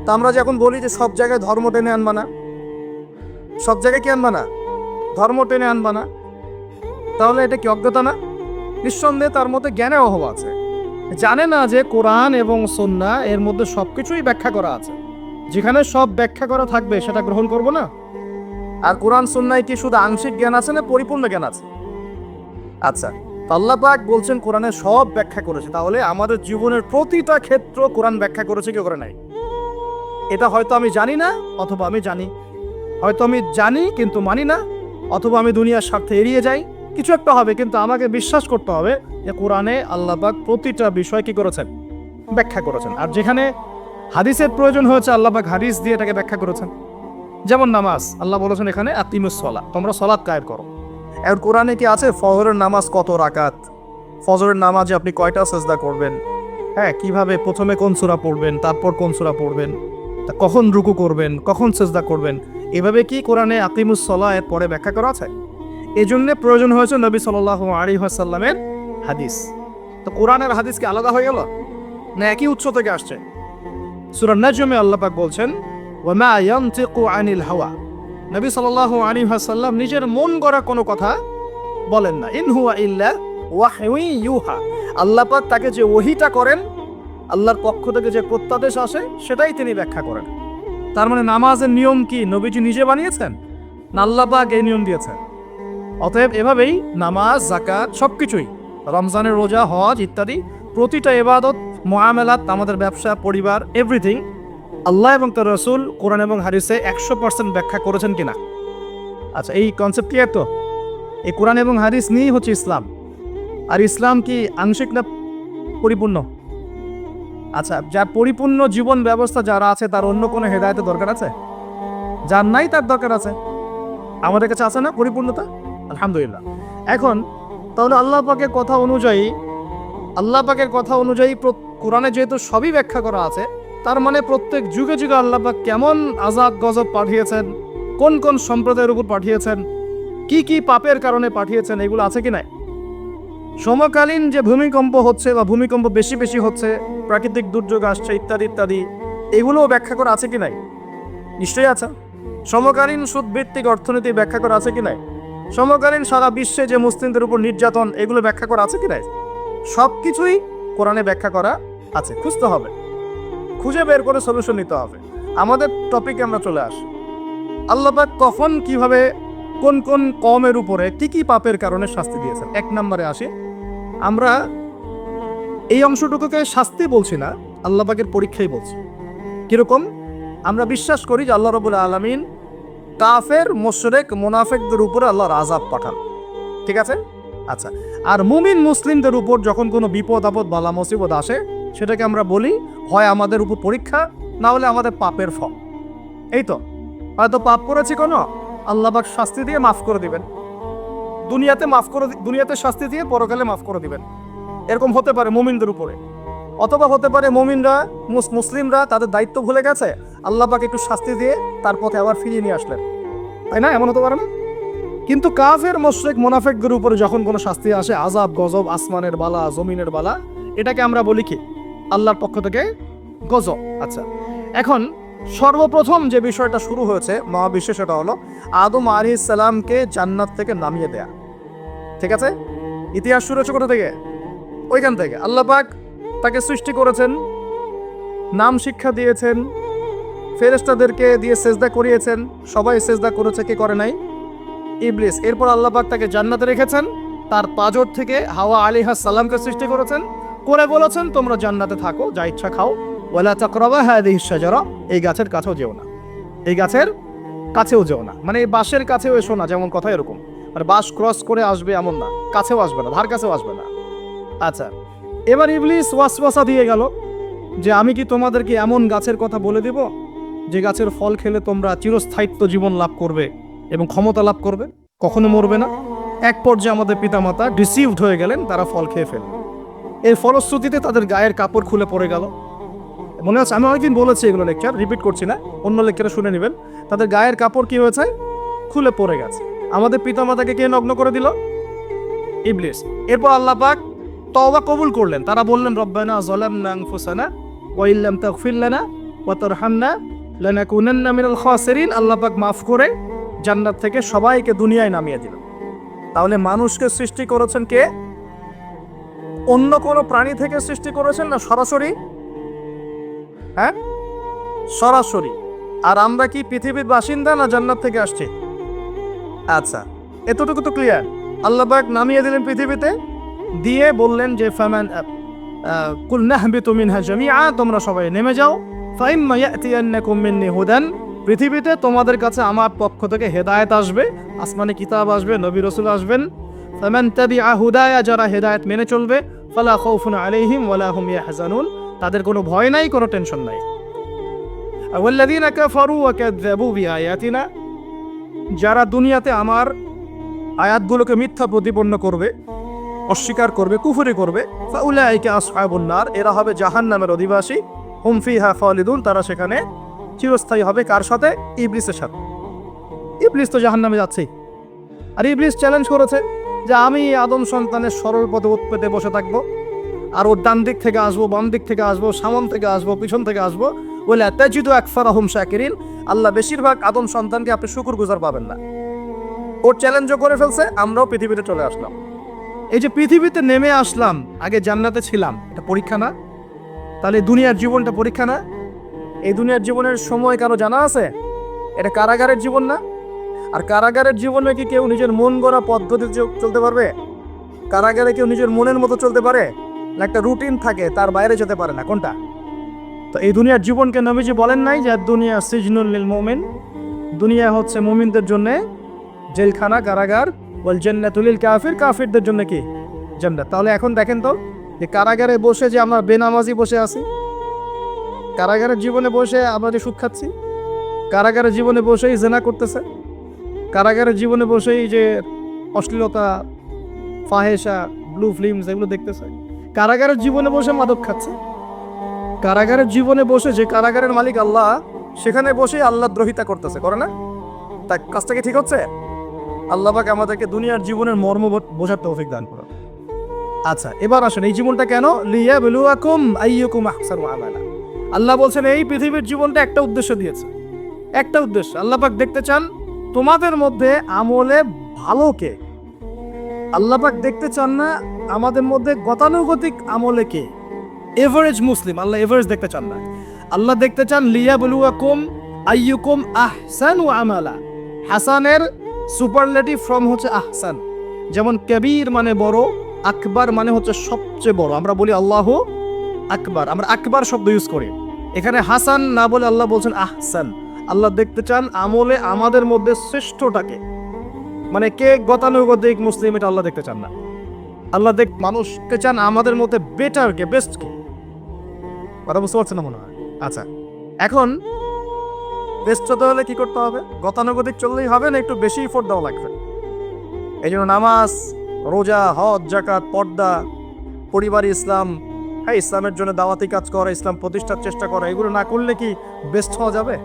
তা আমরা যখন বলি যে সব জায়গায় ধর্ম টেনে আনবা না, সব জায়গায় কি আনবা না? ধর্ম টেনে আনবা না, তাহলে এটা কি অজ্ঞতা না? নিঃসন্দেহে তার মধ্যে জ্ঞানের অভাব আছে, জানে না যে কোরআন এবং সুন্নাহ এর মধ্যে সবকিছুই ব্যাখ্যা করা আছে। যেখানে সব ব্যাখ্যা করা থাকবে সেটা গ্রহণ করব না। আর কোরআন সুন্নায় কি শুধু আংশিক জ্ঞান আছে না পরিপূর্ণ জ্ঞান আছে? আচ্ছা, আল্লাহ পাক বলছেন কোরআনে সব ব্যাখ্যা করেছে, তাহলে আমাদের জীবনের প্রতিটা ক্ষেত্র কোরআন ব্যাখ্যা করেছে কি করে নাই? এটা হয়তো আমি জানি না, অথবা আমি জানি, হয়তো আমি জানি কিন্তু মানি না, অথবা আমি দুনিয়ার স্বার্থে এড়িয়ে যাই, কিছু একটা হবে। কিন্তু আমাকে বিশ্বাস করতে হবে যে কোরআনে আল্লাহ পাক প্রতিটা বিষয় কি করেছেন? ব্যাখ্যা করেছেন। আর যেখানে হাদিসের প্রয়োজন হয়েছে, আল্লাহ পাক হাদিস দিয়ে এটাকে ব্যাখ্যা করেছেন। যেমন নামাজ, আল্লাহ বলেছেন এখানে আকিমুস সালাহ, তোমরা সালাত কায়েম করো। এখন কোরআনে কি আছে ফজরের নামাজ কত রাকাত, ফজরের নামাজে আপনি কয়টা সিজদা করবেন, হ্যাঁ, কিভাবে প্রথমে কোন সূরা পড়বেন, তারপর কোন সূরা পড়বেন, তা কখন রুকু করবেন, কখন সিজদা করবেন, এভাবে কি কোরআনে আকিমুস সালাহ এর পরে ব্যাখ্যা করা আছে? এজন্য প্রয়োজন হয়েছে নবী সাল্লাল্লাহু আলাইহি ওয়াসাল্লামের হাদিস। তো কোরআনের হাদিস কি আলাদা হয়ে গেল, না একই উৎস থেকে আসছে? সূরা নাজমে আল্লাহ পাক বলছেন, ওয়া মা ইয়ানতিকু আনিল হাওয়া, নবী সাল্লাল্লাহু আলাইহি ওয়াসাল্লাম নিজের মন গড়া কোনো কথা বলেন না। ইন হুয়া ইল্লা ওয়াহয়ুন ইউহা, আল্লাহ পাক তাকে যে ওহীটা করেন, আল্লাহর পক্ষ থেকে যে প্রত্যাদেশ আসে, সেটাই তিনি ব্যাখ্যা করেন। তার মানে নামাজের নিয়ম কি নবীজি নিজে বানিয়েছেন, না আল্লাহ পাক এই নিয়ম দিয়েছেন? অতএব এভাবেই নামাজ, যাকাত, সবকিছুই, রমজানের রোজা, হজ ইত্যাদি প্রতিটা ইবাদত, মুআমালাত, আমাদের ব্যবসা, পরিবার, এভরিথিং আল্লাহ এবং তার রাসূল কোরআন এবং হাদিসে 100% ব্যাখ্যা করেছেন কিনা? আচ্ছা, এই কনসেপ্ট ক্লিয়ার তো? এই কোরআন এবং হাদিস নিয়েই হচ্ছে ইসলাম। আর ইসলাম কি আংশিক না পরিপূর্ণ? আচ্ছা, যার পরিপূর্ণ জীবন ব্যবস্থা যারা আছে, তার অন্য কোনো হেদায়েতের দরকার আছে? যার নাই তার দরকার আছে। আমাদের কাছে আছে না পরিপূর্ণতা? আলহামদুলিল্লাহ। এখন তাহলে আল্লাহ পাকের কথা অনুযায়ী কোরআনে যেহেতু সবই ব্যাখ্যা করা আছে, তার মানে প্রত্যেক যুগে যুগে আল্লাহ পাক কেমন আযাব গজব পাঠিয়েছেন, কোন কোন সম্প্রদায়ের উপর পাঠিয়েছেন, কি কি পাপের কারণে পাঠিয়েছেন, এগুলো আছে কি নাই? সমকালীন যে ভূমিকম্প হচ্ছে বা ভূমিকম্প বেশি বেশি হচ্ছে, প্রাকৃতিক দুর্যোগ আসছে ইত্যাদি ইত্যাদি, এগুলোও ব্যাখ্যা করা আছে কি নাই? নিশ্চয়ই আছে। সমকালীন সুদভিত্তিক অর্থনীতি ব্যাখ্যা করা আছে কি নাই? সমকালীন সারা বিশ্বে যে মুসলিমদের উপর নির্যাতন, এগুলো ব্যাখ্যা করা আছে কি নাই? সব কিছুই কোরআনে ব্যাখ্যা করা আছে। খুঁজতে হবে, খুঁজে বের করে সলিউশন নিতে হবে। আমাদের টপিকে আমরা চলে আসি। আল্লাহ পাক কখন, কিভাবে, কোন কোন কওমের উপরে কি কি পাপের কারণে শাস্তি দিয়েছেন। এক নম্বরে আসি, আমরা এই অংশটুকুকে শাস্তি বলছি না, আল্লাহ পাকের পরীক্ষাই বলছি। কিরকম? আমরা বিশ্বাস করি যে আল্লাহ রাব্বুল আলামিন কাফের, মুশরিক, মুনাফিকদের উপরে আল্লাহর আযাব পাঠান, ঠিক আছে? আচ্ছা, আর মুমিন মুসলিমদের উপর যখন কোনো বিপদ আপদ, বালা মুসিবত আসে, সেটাকে আমরা বলি হয় আমাদের উপর পরীক্ষা, না হলে আমাদের পাপের ফল। এই তো, হয়তো পাপ করেছি কোনো, আল্লাহ পাক শাস্তি দিয়ে মাফ করে দিবেন, দুনিয়াতে শাস্তি দিয়ে পরকালে মাফ করে দিবেন। এরকম হতে পারে মুমিনদের উপরে। অথবা হতে পারে মুমিনরা, মুসলিমরা তাদের দায়িত্ব ভুলে গেছে, আল্লাহ পাক একটু শাস্তি দিয়ে তার পথে আবার ফিরিয়ে নিয়ে আসলেন, তাই না? এমন হতে পারে না? কিন্তু কাফের, মুশরিক, মুনাফিকদের উপরে যখন কোনো শাস্তি আসে, আযাব গজব, আসমানের বালা, জমিনের বালা, এটাকে আমরা বলি কি? আল্লাহর পক্ষ থেকে গজব। আচ্ছা, এখন সর্বপ্রথম যে বিষয়টা শুরু হয়েছে মহাবিশ্বে সেটা হলো আদম আলাইহিস সালামকে জান্নাত থেকে নামিয়ে দেয়া। ঠিক আছে, ইতিহাস শুরু হচ্ছে কোথা থেকে? ওইখান থেকে। আল্লাহ পাক তাকে সৃষ্টি করেছেন, নাম শিক্ষা দিয়েছেন, ফেরেশতাদেরকে দিয়ে সেজদা করিয়েছেন, সবাই সেজদা করেছে, কে করে নাই? ইবলিস। এরপর আল্লাহ পাক তাকে জান্নাতে রেখেছেন, তার পাঁজর থেকে হাওয়া আলাইহিস সালামকে সৃষ্টি করেছেন, করে বলেছেন তোমরা জান্নাতে থাকো, যা ইচ্ছা খাও, ওয়ালা তাকরাবা হাযিহিশ শাজারা, এই গাছের কাছেও যেও না, এই গাছের কাছেও যেও না, মানে এই বাঁশের কাছেও এসো না, যেমন কথা এরকম, মানে বাঁশ ক্রস করে আসবে এমন না, কাছেও আসবে না, ধার কাছেও আসবে না। আচ্ছা, এবার ইবলিস ওয়াসওয়াসা দিয়ে গেল যে আমি কি তোমাদেরকে এমন গাছের কথা বলে দিব যে গাছের ফল খেলে তোমরা চিরস্থায়িত্ব জীবন লাভ করবে এবং ক্ষমতা লাভ করবে, কখনো মরবে না। এক পর্যায়ে আমাদের পিতামাতা ডিসিভড হয়ে গেলেন, তারা ফল খেয়ে ফেললেন। এর ফলশ্রুতিতে তাদের গায়ের কাপড় খুলে পড়ে গেল। মনে আছে আমি অনেকদিন বলেছি, এগুলো লেকচার রিপিট করছি না, অন্য লেকচারে শুনে নেবেন। তাদের গায়ের কাপড় কি হয়েছে? খুলে পড়ে গেছে। আমাদের পিতামাতাকে কে নগ্ন করে দিল? ইবলিস। এরপর আল্লাহ পাক তওবা কবুল করলেন, তারা বললেন রব্বানা যালামনা আনফুসানা ওয়া ইল্লাম তাগফির লানা ওয়া তারহামনা লানাকুনান্না মিনাল খাসিরিন। আল্লাহ পাক মাফ করে জান্নাত থেকে সবাইকে দুনিয়ায় নামিয়ে দিলেন। তাহলে মানুষকে সৃষ্টি করেছেন কে? অন্য কোনো প্রাণী থেকে সৃষ্টি করেছেন না সরাসরি? হ্যাঁ, সরাসরি। আর আমরা কি পৃথিবীর বাসিন্দা না জান্নাত থেকে আসছি? আচ্ছা, এতটুকু তো ক্লিয়ার। আল্লাহ পাক নামিয়ে দিলেন পৃথিবীতে, দিয়ে বললেন যে ফামান কুল নাহবিতু মিনহা জামিআ, তোমরা সবাই নেমে যাও, ফাইম্মা ইয়াতিয়ান্নাকুম মিন্নি হুদান, পৃথিবীতে তোমাদের কাছে আমার পক্ষ থেকে হেদায়েত আসবে, আসমানে কিতাব আসবে, নবী রাসূল আসবেন। ফামান তাবিআ হুদায়া, যারা হেদায়েত মেনে চলবে, ফালা খাউফুন আলাইহিম ওয়ালা হুম ইয়াহজানুন, তাদের কোনো ভয় নাই, কোনো টেনশন নাই। ওয়াল্লাযীনা কাফারু ওয়া কাযযাবু বিআয়াতিনা, যারা দুনিয়াতে আমার আয়াতগুলোকে মিথ্যা প্রতিপন্ন করবে, অস্বীকার করবে, কুফরি করবে, ফাউলাইকা আসহাবুন নার, এরা হবে জাহান্নামের অধিবাসী, হুম ফিহা খালিদুন, তারা সেখানে চিরস্থায়ী হবে। কার সাথে? ইবলিসের সাথে। ইবলিস তো জাহান্নামে যাচ্ছে, আর ইবলিস চ্যালেঞ্জ করেছে যে আমি আদম সন্তানের সরল পথে উৎপেতে বসে থাকবো, আর ওর ডান দিক থেকে আসবো, বাম দিক থেকে আসবো, সামন থেকে আসবো, পিছন থেকে আসবো, বলে তাজিদু আকসারাহুম শাকিরিন, আল্লাহ বেশিরভাগ আদম সন্তানকে আপনি শুকরগুজার পাবেন না। ওর চ্যালেঞ্জও করে ফেলছে, আমরাও পৃথিবীতে চলে আসলাম। এই যে পৃথিবীতে নেমে আসলাম, আগে জান্নাতে ছিলাম, এটা পরীক্ষা না? তাহলে দুনিয়ার জীবনটা পরীক্ষা না? এই দুনিয়ার জীবনের সময় কারো জানা আছে? এটা কারাগারের জীবন না? আর কারাগারের জীবনে কি কেউ নিজের মন গড়া পদ্ধতিতে চলতে পারবে? কারাগারে কেউ নিজের মনের মতো চলতে পারে না? একটা রুটিন থাকে, তার বাইরে যেতে পারে না। কোনটা? তো এই দুনিয়ার জীবনকে নবীজি বলেন নাই যে দুনিয়া সিজনুল লিল মুমিন, দুনিয়া হচ্ছে মুমিনদের জন্য জেলখানা, কারাগার, ওয়াল জান্নাতুল লিল কাফির, কাফিরদের জন্য কি? জান্নাত। তাহলে এখন দেখেন তো যে কারাগারে বসে যে আমরা বেনামাজি বসে আছি, কারাগারের জীবনে বসে আমরা যে সুদ খাচ্ছি, কারাগারের জীবনে বসেই জেনা করতেছে, কারাগারের জীবনে বসেই যে অশ্লীলতা, ফাহেসা, ব্লু ফিল্মস এগুলো দেখতেছে, কারাগারের জীবনে বসে মাদক খাচ্ছে, কারাগারের জীবনে বসে যে কারাগারের মালিক আল্লাহ, সেখানে বসে আল্লাহ দ্রোহিতা করতেছে, করে না? তার কাজটা কি ঠিক হচ্ছে? আল্লাহ পাক আমাদেরকে দুনিয়ার জীবনের মর্ম বোঝার তৌফিক দান করুন। আচ্ছা, এবার আসেন এই জীবনটা কেন? লিয়াবলুয়াকুম আইয়ুকুম আহসানু আমালা। আল্লাহ বলছেন এই পৃথিবীর জীবনটা একটা উদ্দেশ্য দিয়েছে, একটা উদ্দেশ্য। আল্লাহ পাক দেখতে চান তোমাদের মধ্যে আমলে ভালো কে। আল্লাহ পাক দেখতে চান না আমাদের মধ্যে গতানুগতিক আমলে কে, এভারেজ মুসলিম। আল্লাহ এভারেজ দেখতে চান না, আল্লাহ দেখতে চান লিয়াবলুয়াকুম আইয়ুকুম আহসানু আমালা। হাসানের সুপারলেটিভ ফর্ম হচ্ছে আহসান। যেমন কবির মানে বড়, আকবার মানে হচ্ছে সবচেয়ে বড়। আমরা বলি আল্লাহু আকবার, আমরা আকবার শব্দ ইউজ করি। এখানে হাসান না বলে আল্লাহ বলছেন আহসান। আল্লাহ দেখতে চান আমলে আমাদের মধ্যে শ্রেষ্ঠটাকে, মানে কে গতানুগতিক মুসলিম, এটা আল্লাহ দেখতে চান না। আল্লাহ মানুষকে চান আমাদের মধ্যে বেটার কে, বেস্ট কে। কথা বুঝতে পারছেন না মনে হয়? আচ্ছা, এখন বেস্ট হতে হলে কি করতে হবে? গতানুগতিক চললেই হবে না, একটু বেশি এফোর্ট দেওয়া লাগবে। এই জন্য নামাজ, রোজা, হজ, জাকাত, পর্দা, পরিবার, ইসলাম, হ্যাঁ ইসলামের জন্য দাওয়াতি কাজ করা, ইসলাম প্রতিষ্ঠার চেষ্টা করা, এগুলো না করলে কি বেস্ট হওয়া যাবে?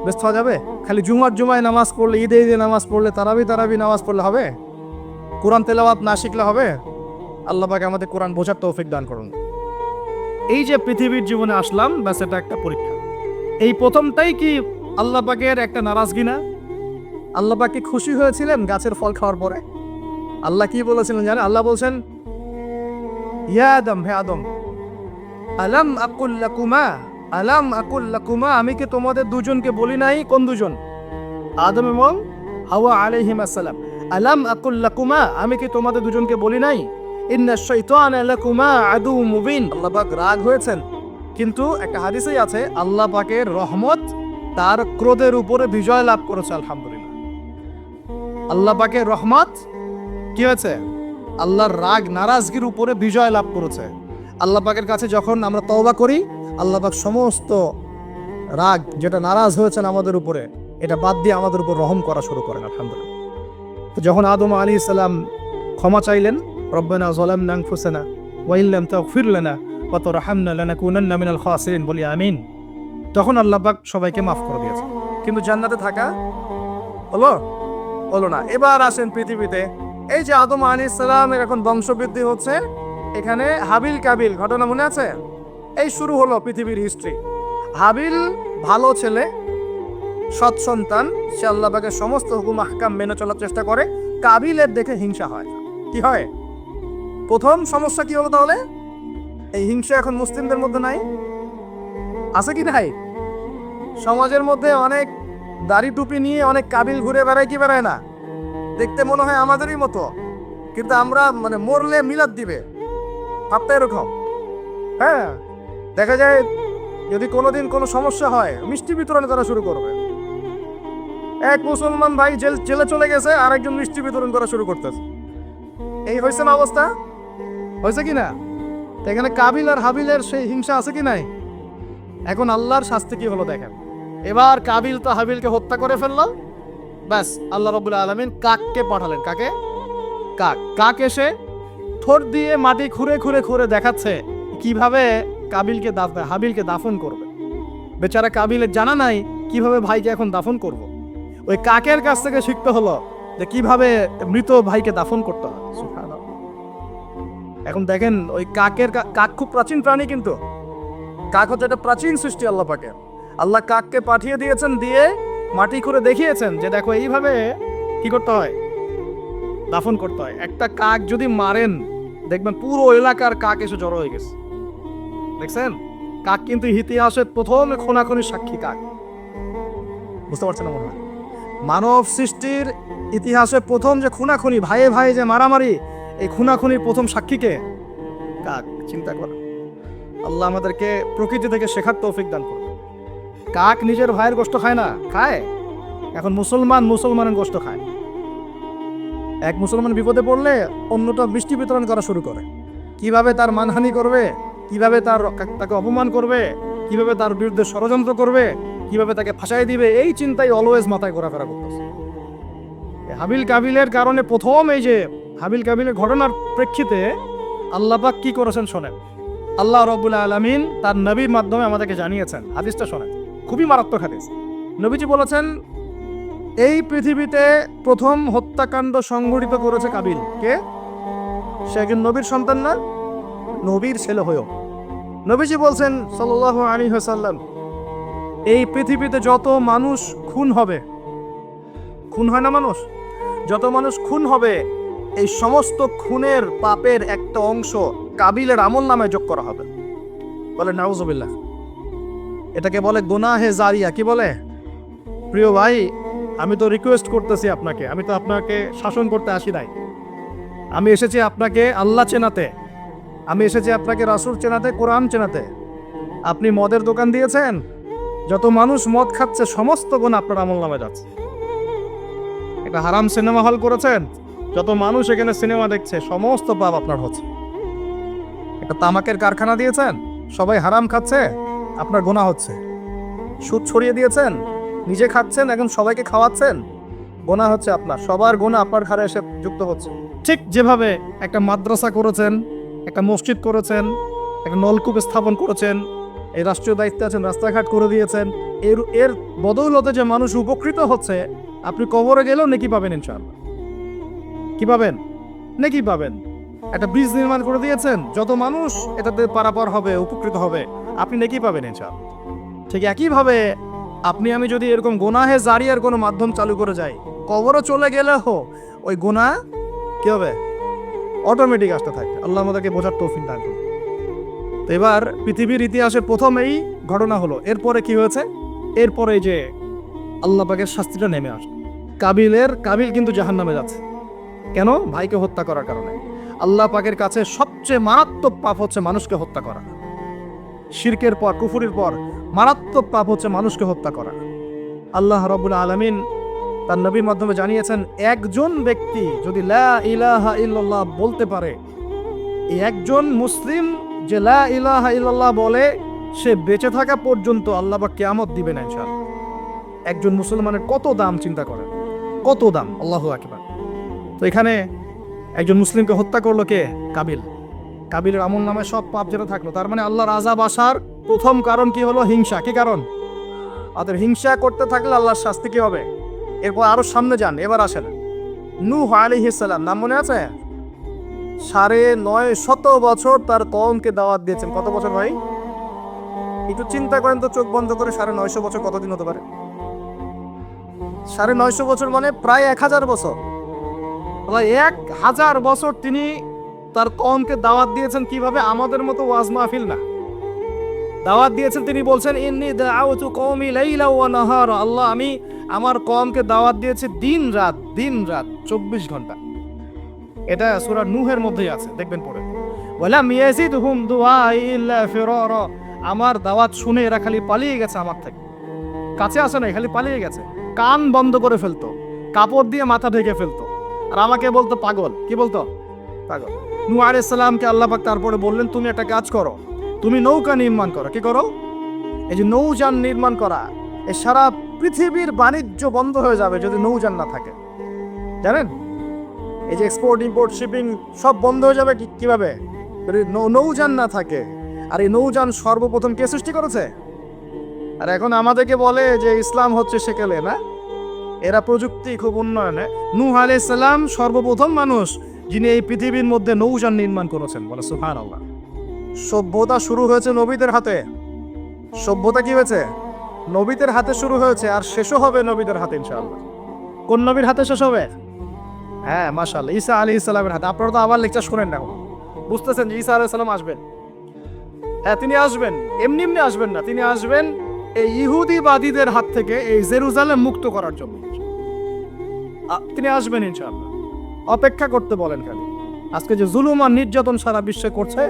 বেস্ট হওয়া যাবে? খালি জুমায় নামাজ পড়লে, ঈদে নামাজ পড়লে, তারাবি নামাজ পড়লে হবে? কোরআন তেলাওয়াত না শিখলে হবে? আল্লাহ পাক আমাদের কোরআন বোঝার তৌফিক দান করুন। এই যে পৃথিবীর জীবনে আসলাম, ব্যাস এটা একটা পরীক্ষা। এই প্রথমটাই কি আল্লাহ পাকের একটা নারাজগি না? আল্লাহ পাক কি খুশি হয়েছিলেন গাছের ফল খাওয়ার পরে? আল্লাহ কি বলেছিলেন জানেন? আল্লাহ বলছেন, ইয়া আদম, হে আদম, আলাম আকুল লাকুমা, আলাম আকুল লাকুমা, আমি কি তোমাদের দুজনকে বলি নাই? কোন দুজন? আদম এবং হাওয়া আলাইহিম আসসালাম। আলাম আকুল লাকুমা, আমি কি তোমাদের দুজনকে বলি নাই? ইন্নাশ শাইতানা লাকুমা আদুউম মুবিন। আল্লাহ পাক রাগ হয়েছেন, কিন্তু একটা হাদিসেই আছে আল্লাহ পাকের রহমত তার ক্রোধের উপরে বিজয় লাভ করেছে। আলহামদুলিল্লাহ, আল্লাহ পাকের রহমত কি হয়েছে? আল্লাহর রাগ নারাজগির উপরে বিজয় লাভ করেছে। আল্লাহ পাকের কাছে যখন আমরা তওবা করি, আল্লাহ পাক সমস্ত রাগ যেটা নারাজ হয়েছেন আমাদের উপরে, এটা বাদ দিয়ে আমাদের উপর রহম করা শুরু করেন। আলহামদুলিল্লাহ। তো যখন আদম আলাইহিস সালাম ক্ষমা চাইলেন, রব্বানা যালামনা আনফুসানা ওয়া ইল্লাম তাগফির লানা ওয়া তারহামনা লানাকুনান্না মিনাল খাসিরিন, বলি আমিন, তখন আল্লাহ পাক সবাইকে মাফ করে দিয়েছে। কিন্তু জান্নাতে থাকা হলো না। এবার আসেন পৃথিবীতে। এই যে আদম আলাইহিস সালামের এখন বংশবৃদ্ধি হচ্ছে, এখানে হাবিল কাবিল ঘটনা মনে আছে? এই শুরু হলো পৃথিবীর হিস্ট্রি। হাবিল ভালো ছেলে, সৎ সন্তান, সে আল্লাহ পাকের সমস্ত হুকুম আহকাম মেনে চলার চেষ্টা করে। কাবিলের দেখে হিংসা হয়। কি হয়? প্রথম সমস্যা কি হলো তাহলে? এই হিংসা এখন মুসলিমদের মধ্যে নাই? আছে কি নাই? সমাজের মধ্যে অনেক দাড়ি টুপি নিয়ে অনেক কাবিল ঘুরে বেড়ায় কি বেড়ায় না? দেখতে মনে হয় আমাদেরই মতো, কিন্তু আমরা মানে মরলে মিলাদ দিবে, ভাবতে এরকম। হ্যাঁ, দেখা যায় যদি কোনোদিন কোনো সমস্যা হয়, মিষ্টি বিতরণ করা শুরু করবে। এক মুসলমান ভাই জেলে চলে গেছে, আর একজন মিষ্টি বিতরণ করা শুরু করতেছে। এই হয়েছে না অবস্থা? হয়েছে কি না? এখানে কাবিল আর হাবিলের সেই হিংসা আছে কি নাই? এখন আল্লাহর শাস্তি কি হলো দেখেন। এবার কাবিল তো হাবিলকে হত্যা করে ফেললো, ব্যাস আল্লাহ রাব্বুল আলামিন কাককে পাঠালেন। কাকে? কাক এসে ঠোঁট দিয়ে মাটি খুঁড়ে খুঁড়ে খুঁড়ে দেখাচ্ছে কিভাবে হাবিলকে দাফন করবে। বেচারা কাবিলের জানা নাই কিভাবে ভাইকে এখন দাফন করব। ওই কাকের কাছ থেকে শিখতে হলো যে কিভাবে মৃত ভাইকে দাফন করতে হয়। সুবহানাল্লাহ। এখন দেখেন ওই কাক খুব প্রাচীন প্রাণী, কিন্তু কাক হচ্ছে একটা প্রাচীন সৃষ্টি আল্লাহ পাকে। আল্লাহ কাককে পাঠিয়ে দিয়েছেন, দিয়ে মাটি করে দেখিয়েছেন যে দেখো এইভাবে কি করতে হয়, দাফন করতে হয়। একটা কাক যদি মারেন, দেখবেন পুরো এলাকার কাক এসে জড়ো হয়ে গেছে। দেখছেন? কাক কিন্তু ইতিহাসের প্রথম খুনাখুনির সাক্ষী কাক। বুঝতে পারছেন না মনে হয়? মানব সৃষ্টির ইতিহাসে প্রথম যে খুনাখুনি, ভাইয়ে ভাই যে মারামারি, এই খুনাখুনির প্রথম সাক্ষীকে কাক। চিন্তা করেন। আল্লাহ আমাদেরকে প্রকৃতি থেকে শেখার তৌফিক দান করুন। কাক নিজের ভাইয়ের গোশত খায় না? খায়। এখন মুসলমানের গোশত খায়। এক মুসলমান বিপদে পড়লে অন্যটা মিষ্টি বিতরণ করা শুরু করে। কিভাবে তার মানহানি করবে, কিভাবে তাকে অপমান করবে, কিভাবে তার বিরুদ্ধে ষড়যন্ত্র করবে, কিভাবে তাকে ফাঁসাই দিবে, এই চিন্তাই অলওয়েজ মাথায় ঘোরাফেরা করতেছে। হাবিল কাবিলের কারণে প্রথম এই যে হাবিল কাবিলের ঘটনার প্রেক্ষিতে আল্লাহ পাক কি করেছেন শোনেন। আল্লাহ রাব্বুল আলামিন তার নবীর মাধ্যমে আমাদেরকে জানিয়েছেন। হাদিসটা শোনেন, খুবই মারাত্মক হাদিস। নবীজি বলেছেন, এই পৃথিবীতে প্রথম হত্যাকাণ্ড সংঘটিত করেছে কাবিল। কে? সে একজন নবীর সন্তান না? নবীর ছেলে হয়েও নবীজি বলছেন সাল্লাল্লাহু আলাইহি ওয়াসাল্লাম, এই পৃথিবীতে যত মানুষ খুন হবে, খুন হয় না মানুষ, যত মানুষ খুন হবে, এই সমস্ত খুনের পাপের একটা অংশ কাবিলের আমল নামে যোগ করা হবে। বলে নাউজুবিল্লাহ। এটাকে বলে গুনাহে জারিয়া। কি বলে? প্রিয় ভাই, আমি তো রিকোয়েস্ট করতেছি আপনাকে, আমি তো আপনাকে শাসন করতে আসি নাই। আমি এসেছি আপনাকে আল্লাহ চেনাতে, আমি এসেছি আপনাকে রাসূল চেনাতে, কোরআন চেনাতে। আপনি মদের দোকান দিয়েছেন, যত মানুষ মদ খাচ্ছে সমস্ত গুনাহ আপনার আমল নামে যাচ্ছে। একটা হারাম সিনেমা হল করেছেন, যত মানুষ এখানে সিনেমা দেখছে সমস্ত পাপ আপনার হচ্ছে। একটা তামাকের কারখানা দিয়েছেন, সবাই হারাম খাচ্ছে, আপনার গুনাহ হচ্ছে। সুদ ছড়িয়ে দিয়েছেন, নিজে খাচ্ছেন, এখন সবাইকে খাওয়াচ্ছেন, গুনাহ হচ্ছে আপনার। সবার গুনাহ আপনার ঘাড়ে এসে যুক্ত হচ্ছে। ঠিক যেভাবে একটা মাদ্রাসা করেছেন, একটা মসজিদ করেছেন, একটা নলকূপ স্থাপন করেছেন, এই রাষ্ট্রীয় দায়িত্বে আছেন, রাস্তাঘাট করে দিয়েছেন, এর বদৌলতে যে মানুষ উপকৃত হচ্ছে, আপনি কবরে গেলেও নেকি পাবেন ইনশাআল্লাহ। কি পাবেন? নেকি পাবেন। একটা ব্রিজ নির্মাণ করে দিয়েছেন, যত মানুষ এটাতে পারাপার হবে, উপকৃত হবে, আপনি নেকি পাবেন ইনশাআল্লাহ। ঠিক একইভাবে আপনি আমি যদি এরকম গুনাহে জারিয়ার কোনো মাধ্যম চালু করে যাই, কবরও চলে গেলেও ওই গুনাহ কি হবে, অটোমেটিক আসতে থাকবে। আল্লাহ আমাদেরকে বোঝার তৌফিক দান করুন। তো এবার পৃথিবীর ইতিহাসের প্রথম এই ঘটনা হলো। এরপরে কি হয়েছে? এরপরে যে আল্লাহ পাকের শাস্তিটা নেমে আসে। কাবিল কিন্তু জাহান্নামে যাচ্ছে। কেন? ভাইকে হত্যা করার কারণে। আল্লাহ পাকের কাছে সবচেয়ে মারাত্মক পাপ হচ্ছে মানুষকে হত্যা করা। শিরকের পর, কুফুরির পর মারাত্মক পাপ হচ্ছে মানুষকে হত্যা করা। আল্লাহ রাব্বুল আলামিন তার নবীর মাধ্যমে জানিয়েছেন, একজন ব্যক্তি যদি লা ইলাহা ইল্লাল্লাহ বলতে পারে, এই একজন মুসলিম যে লা ইলাহা ইল্লাল্লাহ বলে, সে বেঁচে থাকা পর্যন্ত আল্লাহ পাক কিয়ামত দিবে না ইনশাআল্লাহ। একজন মুসলমানের কত দাম চিন্তা করেন, কত দাম! আল্লাহু আকবার। তো এখানে একজন মুসলিমকে হত্যা করলো কে? কাবিল। কাবিলের আমল নামে সব পাপ যেটা থাকলো, তার মানে আল্লাহর আযাব আসার প্রথম কারণ কি হলো? হিংসা। কি কারণ? আর হিংসা করতে থাকলে আল্লাহর শাস্তি কি হবে? এরপর আরো সামনে যান, এবার আসেন নূহ আলাইহিস সালাম, নাম মনে আছে? 950 বছর তার কওমকে দাওয়াত দিয়েছেন। কত বছর ভাই? একটু চিন্তা করেন তো, চোখ বন্ধ করে 950 বছর কতদিন হতে পারে? 950 বছর মানে প্রায় 1000 বছর। প্রায় 1000 বছর তিনি তার কওমকে দাওয়াত দিয়েছেন। কিভাবে? আমাদের মতো ওয়াজ মাহফিল না, দাওয়াত দিয়েছেন। তিনি বলছেন, ইন্নী দাআউতু কওমি লাইলা ওয়া নাহারা, আল্লাহ আমি আমার কওমকে দাওয়াত দিয়েছি দিন রাত 24 ঘন্টা। এটা সূরা নূহের মধ্যেই আছে, দেখবেন পড়ে। ওয়ালাম ইয়াজিদহুম দুআই ইল্লা ফিরারা, আমার দাওয়াত শুনে এরা খালি পালিয়ে গেছে আমার থেকে, কাছে আসে না, খালি পালিয়ে গেছে। কান বন্ধ করে ফেলতো, কাপড় দিয়ে মাথা ঢেকে ফেলতো, আর আমাকে বলতো পাগল। কি বলতো? পাগল। নূহ আলাইহিস সালামকে আল্লাহ পাক তারপরে বললেন, তুমি একটা কাজ করো, তুমি নৌকা নির্মাণ করো। কি করো? এই যে নৌযান নির্মাণ করা, এই সারা পৃথিবীর বাণিজ্য বন্ধ হয়ে যাবে যদি নৌযান না থাকে। জানেন, এই যে এক্সপোর্ট ইম্পোর্ট শিপিং সব বন্ধ হয়ে যাবে কিভাবে? যদি নৌযান না থাকে। আর এই নৌযান সর্বপ্রথম কে সৃষ্টি করেছে? আর এখন আমাদেরকে বলে যে ইসলাম হচ্ছে সেকেলে, না? এরা প্রযুক্তি খুব উন্নয়নে। নূহ আলাইহিস সালাম সর্বপ্রথম মানুষ যিনি এই পৃথিবীর মধ্যে নৌযান নির্মাণ করেছেন। বলে সুবহানাল্লাহ। সভ্যতা শুরু হয়েছে নবীদের হাতে। সভ্যতা কি হয়েছে? নবীদের হাতে শুরু হয়েছে, আর শেষও হবে নবীদের হাতে ইনশাআল্লাহ। কোন নবীর হাতে শেষ হবে? হ্যাঁ, মাশাআল্লাহ, ঈসা আলাইহিস সালামের হাতে। আপনারা তো আবার লেকচার শুনেন না, বুঝতেছেন যে ঈসা আলাইহিস সালাম আসবেন। হ্যাঁ, তিনি আসবেন, এমনি এমনি আসবেন না, তিনি আসবেন এই ইহুদিবাদীদের হাত থেকে এই জেরুজালেম মুক্ত করার জন্য। তিনি আসবেন ইনশাআল্লাহ, অপেক্ষা করতে বলেন খালি। আজকে যে জুলুম আর নির্যাতন সারা বিশ্বে করছে,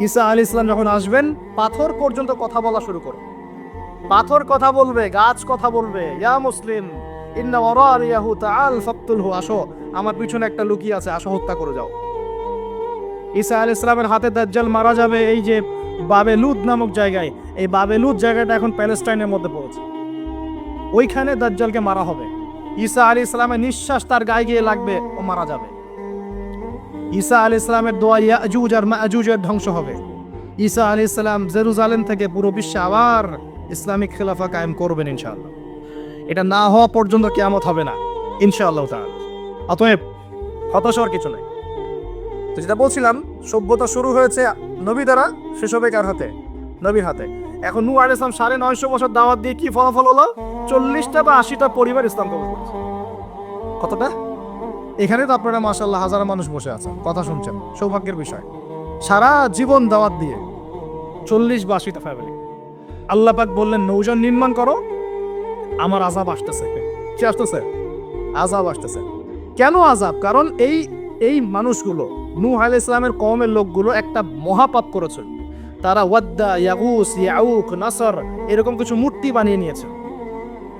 ঈসা আলাইহিস সালাম যখন আসবেন, পাথর পর্যন্ত কথা বলা শুরু করবে। পাথর কথা বলবে, গাছ কথা বলবে, ইয়া মুসলিম ইন্না ওয়ারাইয়াহু তাআল ফাকতুলহু, আসো আমার পিছনে একটা লুকিয়ে আছে, আসো হত্যা করে যাও। ঈসা আলাইহিস সালামের হাতে দাজ্জাল মারা যাবে এই যে বাবেলুদ নামক জায়গায়। এই বাবেলুদ জায়গাটা এখন প্যালেস্টাইনের মধ্যে পড়েছে, ওইখানে দাজ্জালকে মারা হবে। ঈসা আলাইহিস সালামের নিঃশ্বাস তার গায়ে গিয়ে লাগবে, ও মারা যাবে। ঈসা আলাইহিস সালামের দোয়া ইয়াজুজ আর মাজুজের ধ্বংস হবে। ঈসা আলাইহিস সালাম জেরুজালেম থেকে পুরো বিশ্বে আবার ইসলামিক খেলাফা কায়েম করবেন ইনশাআল্লাহ। এটা না হওয়া পর্যন্ত কিয়ামত হবে না ইনশাআল্লাহ তাআলা। অতএব হতাশ হওয়ার কিছু নেই। তো যেটা বলছিলাম, সভ্যতা শুরু হয়েছে নবী দ্বারা, শেষ হবে কার হাতে? নবীর হাতে। এখন নূহ আলাইহিস সালাম 950 বছর দাওয়াত দিয়ে কি ফলাফল হলো? 40টা বা 80টা পরিবার ইসলাম কবুল করেছে। কতটা? এখানে তো আপনারা মাশাআল্লাহ হাজার মানুষ বসে আছেন, কথা শুনছেন, সৌভাগ্যের বিষয়। সারা জীবন দাওয়াত দিয়ে 40 বা 80টা ফ্যামিলি। আল্লাহ পাক বললেন, নৌযান নির্মাণ করো, আমার আযাব আসতেছে। কি আসতেছে? আযাব আসতেছে। কেন আযাব? কারণ এই মানুষগুলো, নূহ আলাইহিস সালামের কওমের লোকগুলো একটা মহাপাপ করেছে। তারা ওয়াদ্দা, ইয়াগুস, ইয়াউক, নাসর এরকম কিছু মূর্তি বানিয়ে নিয়েছে,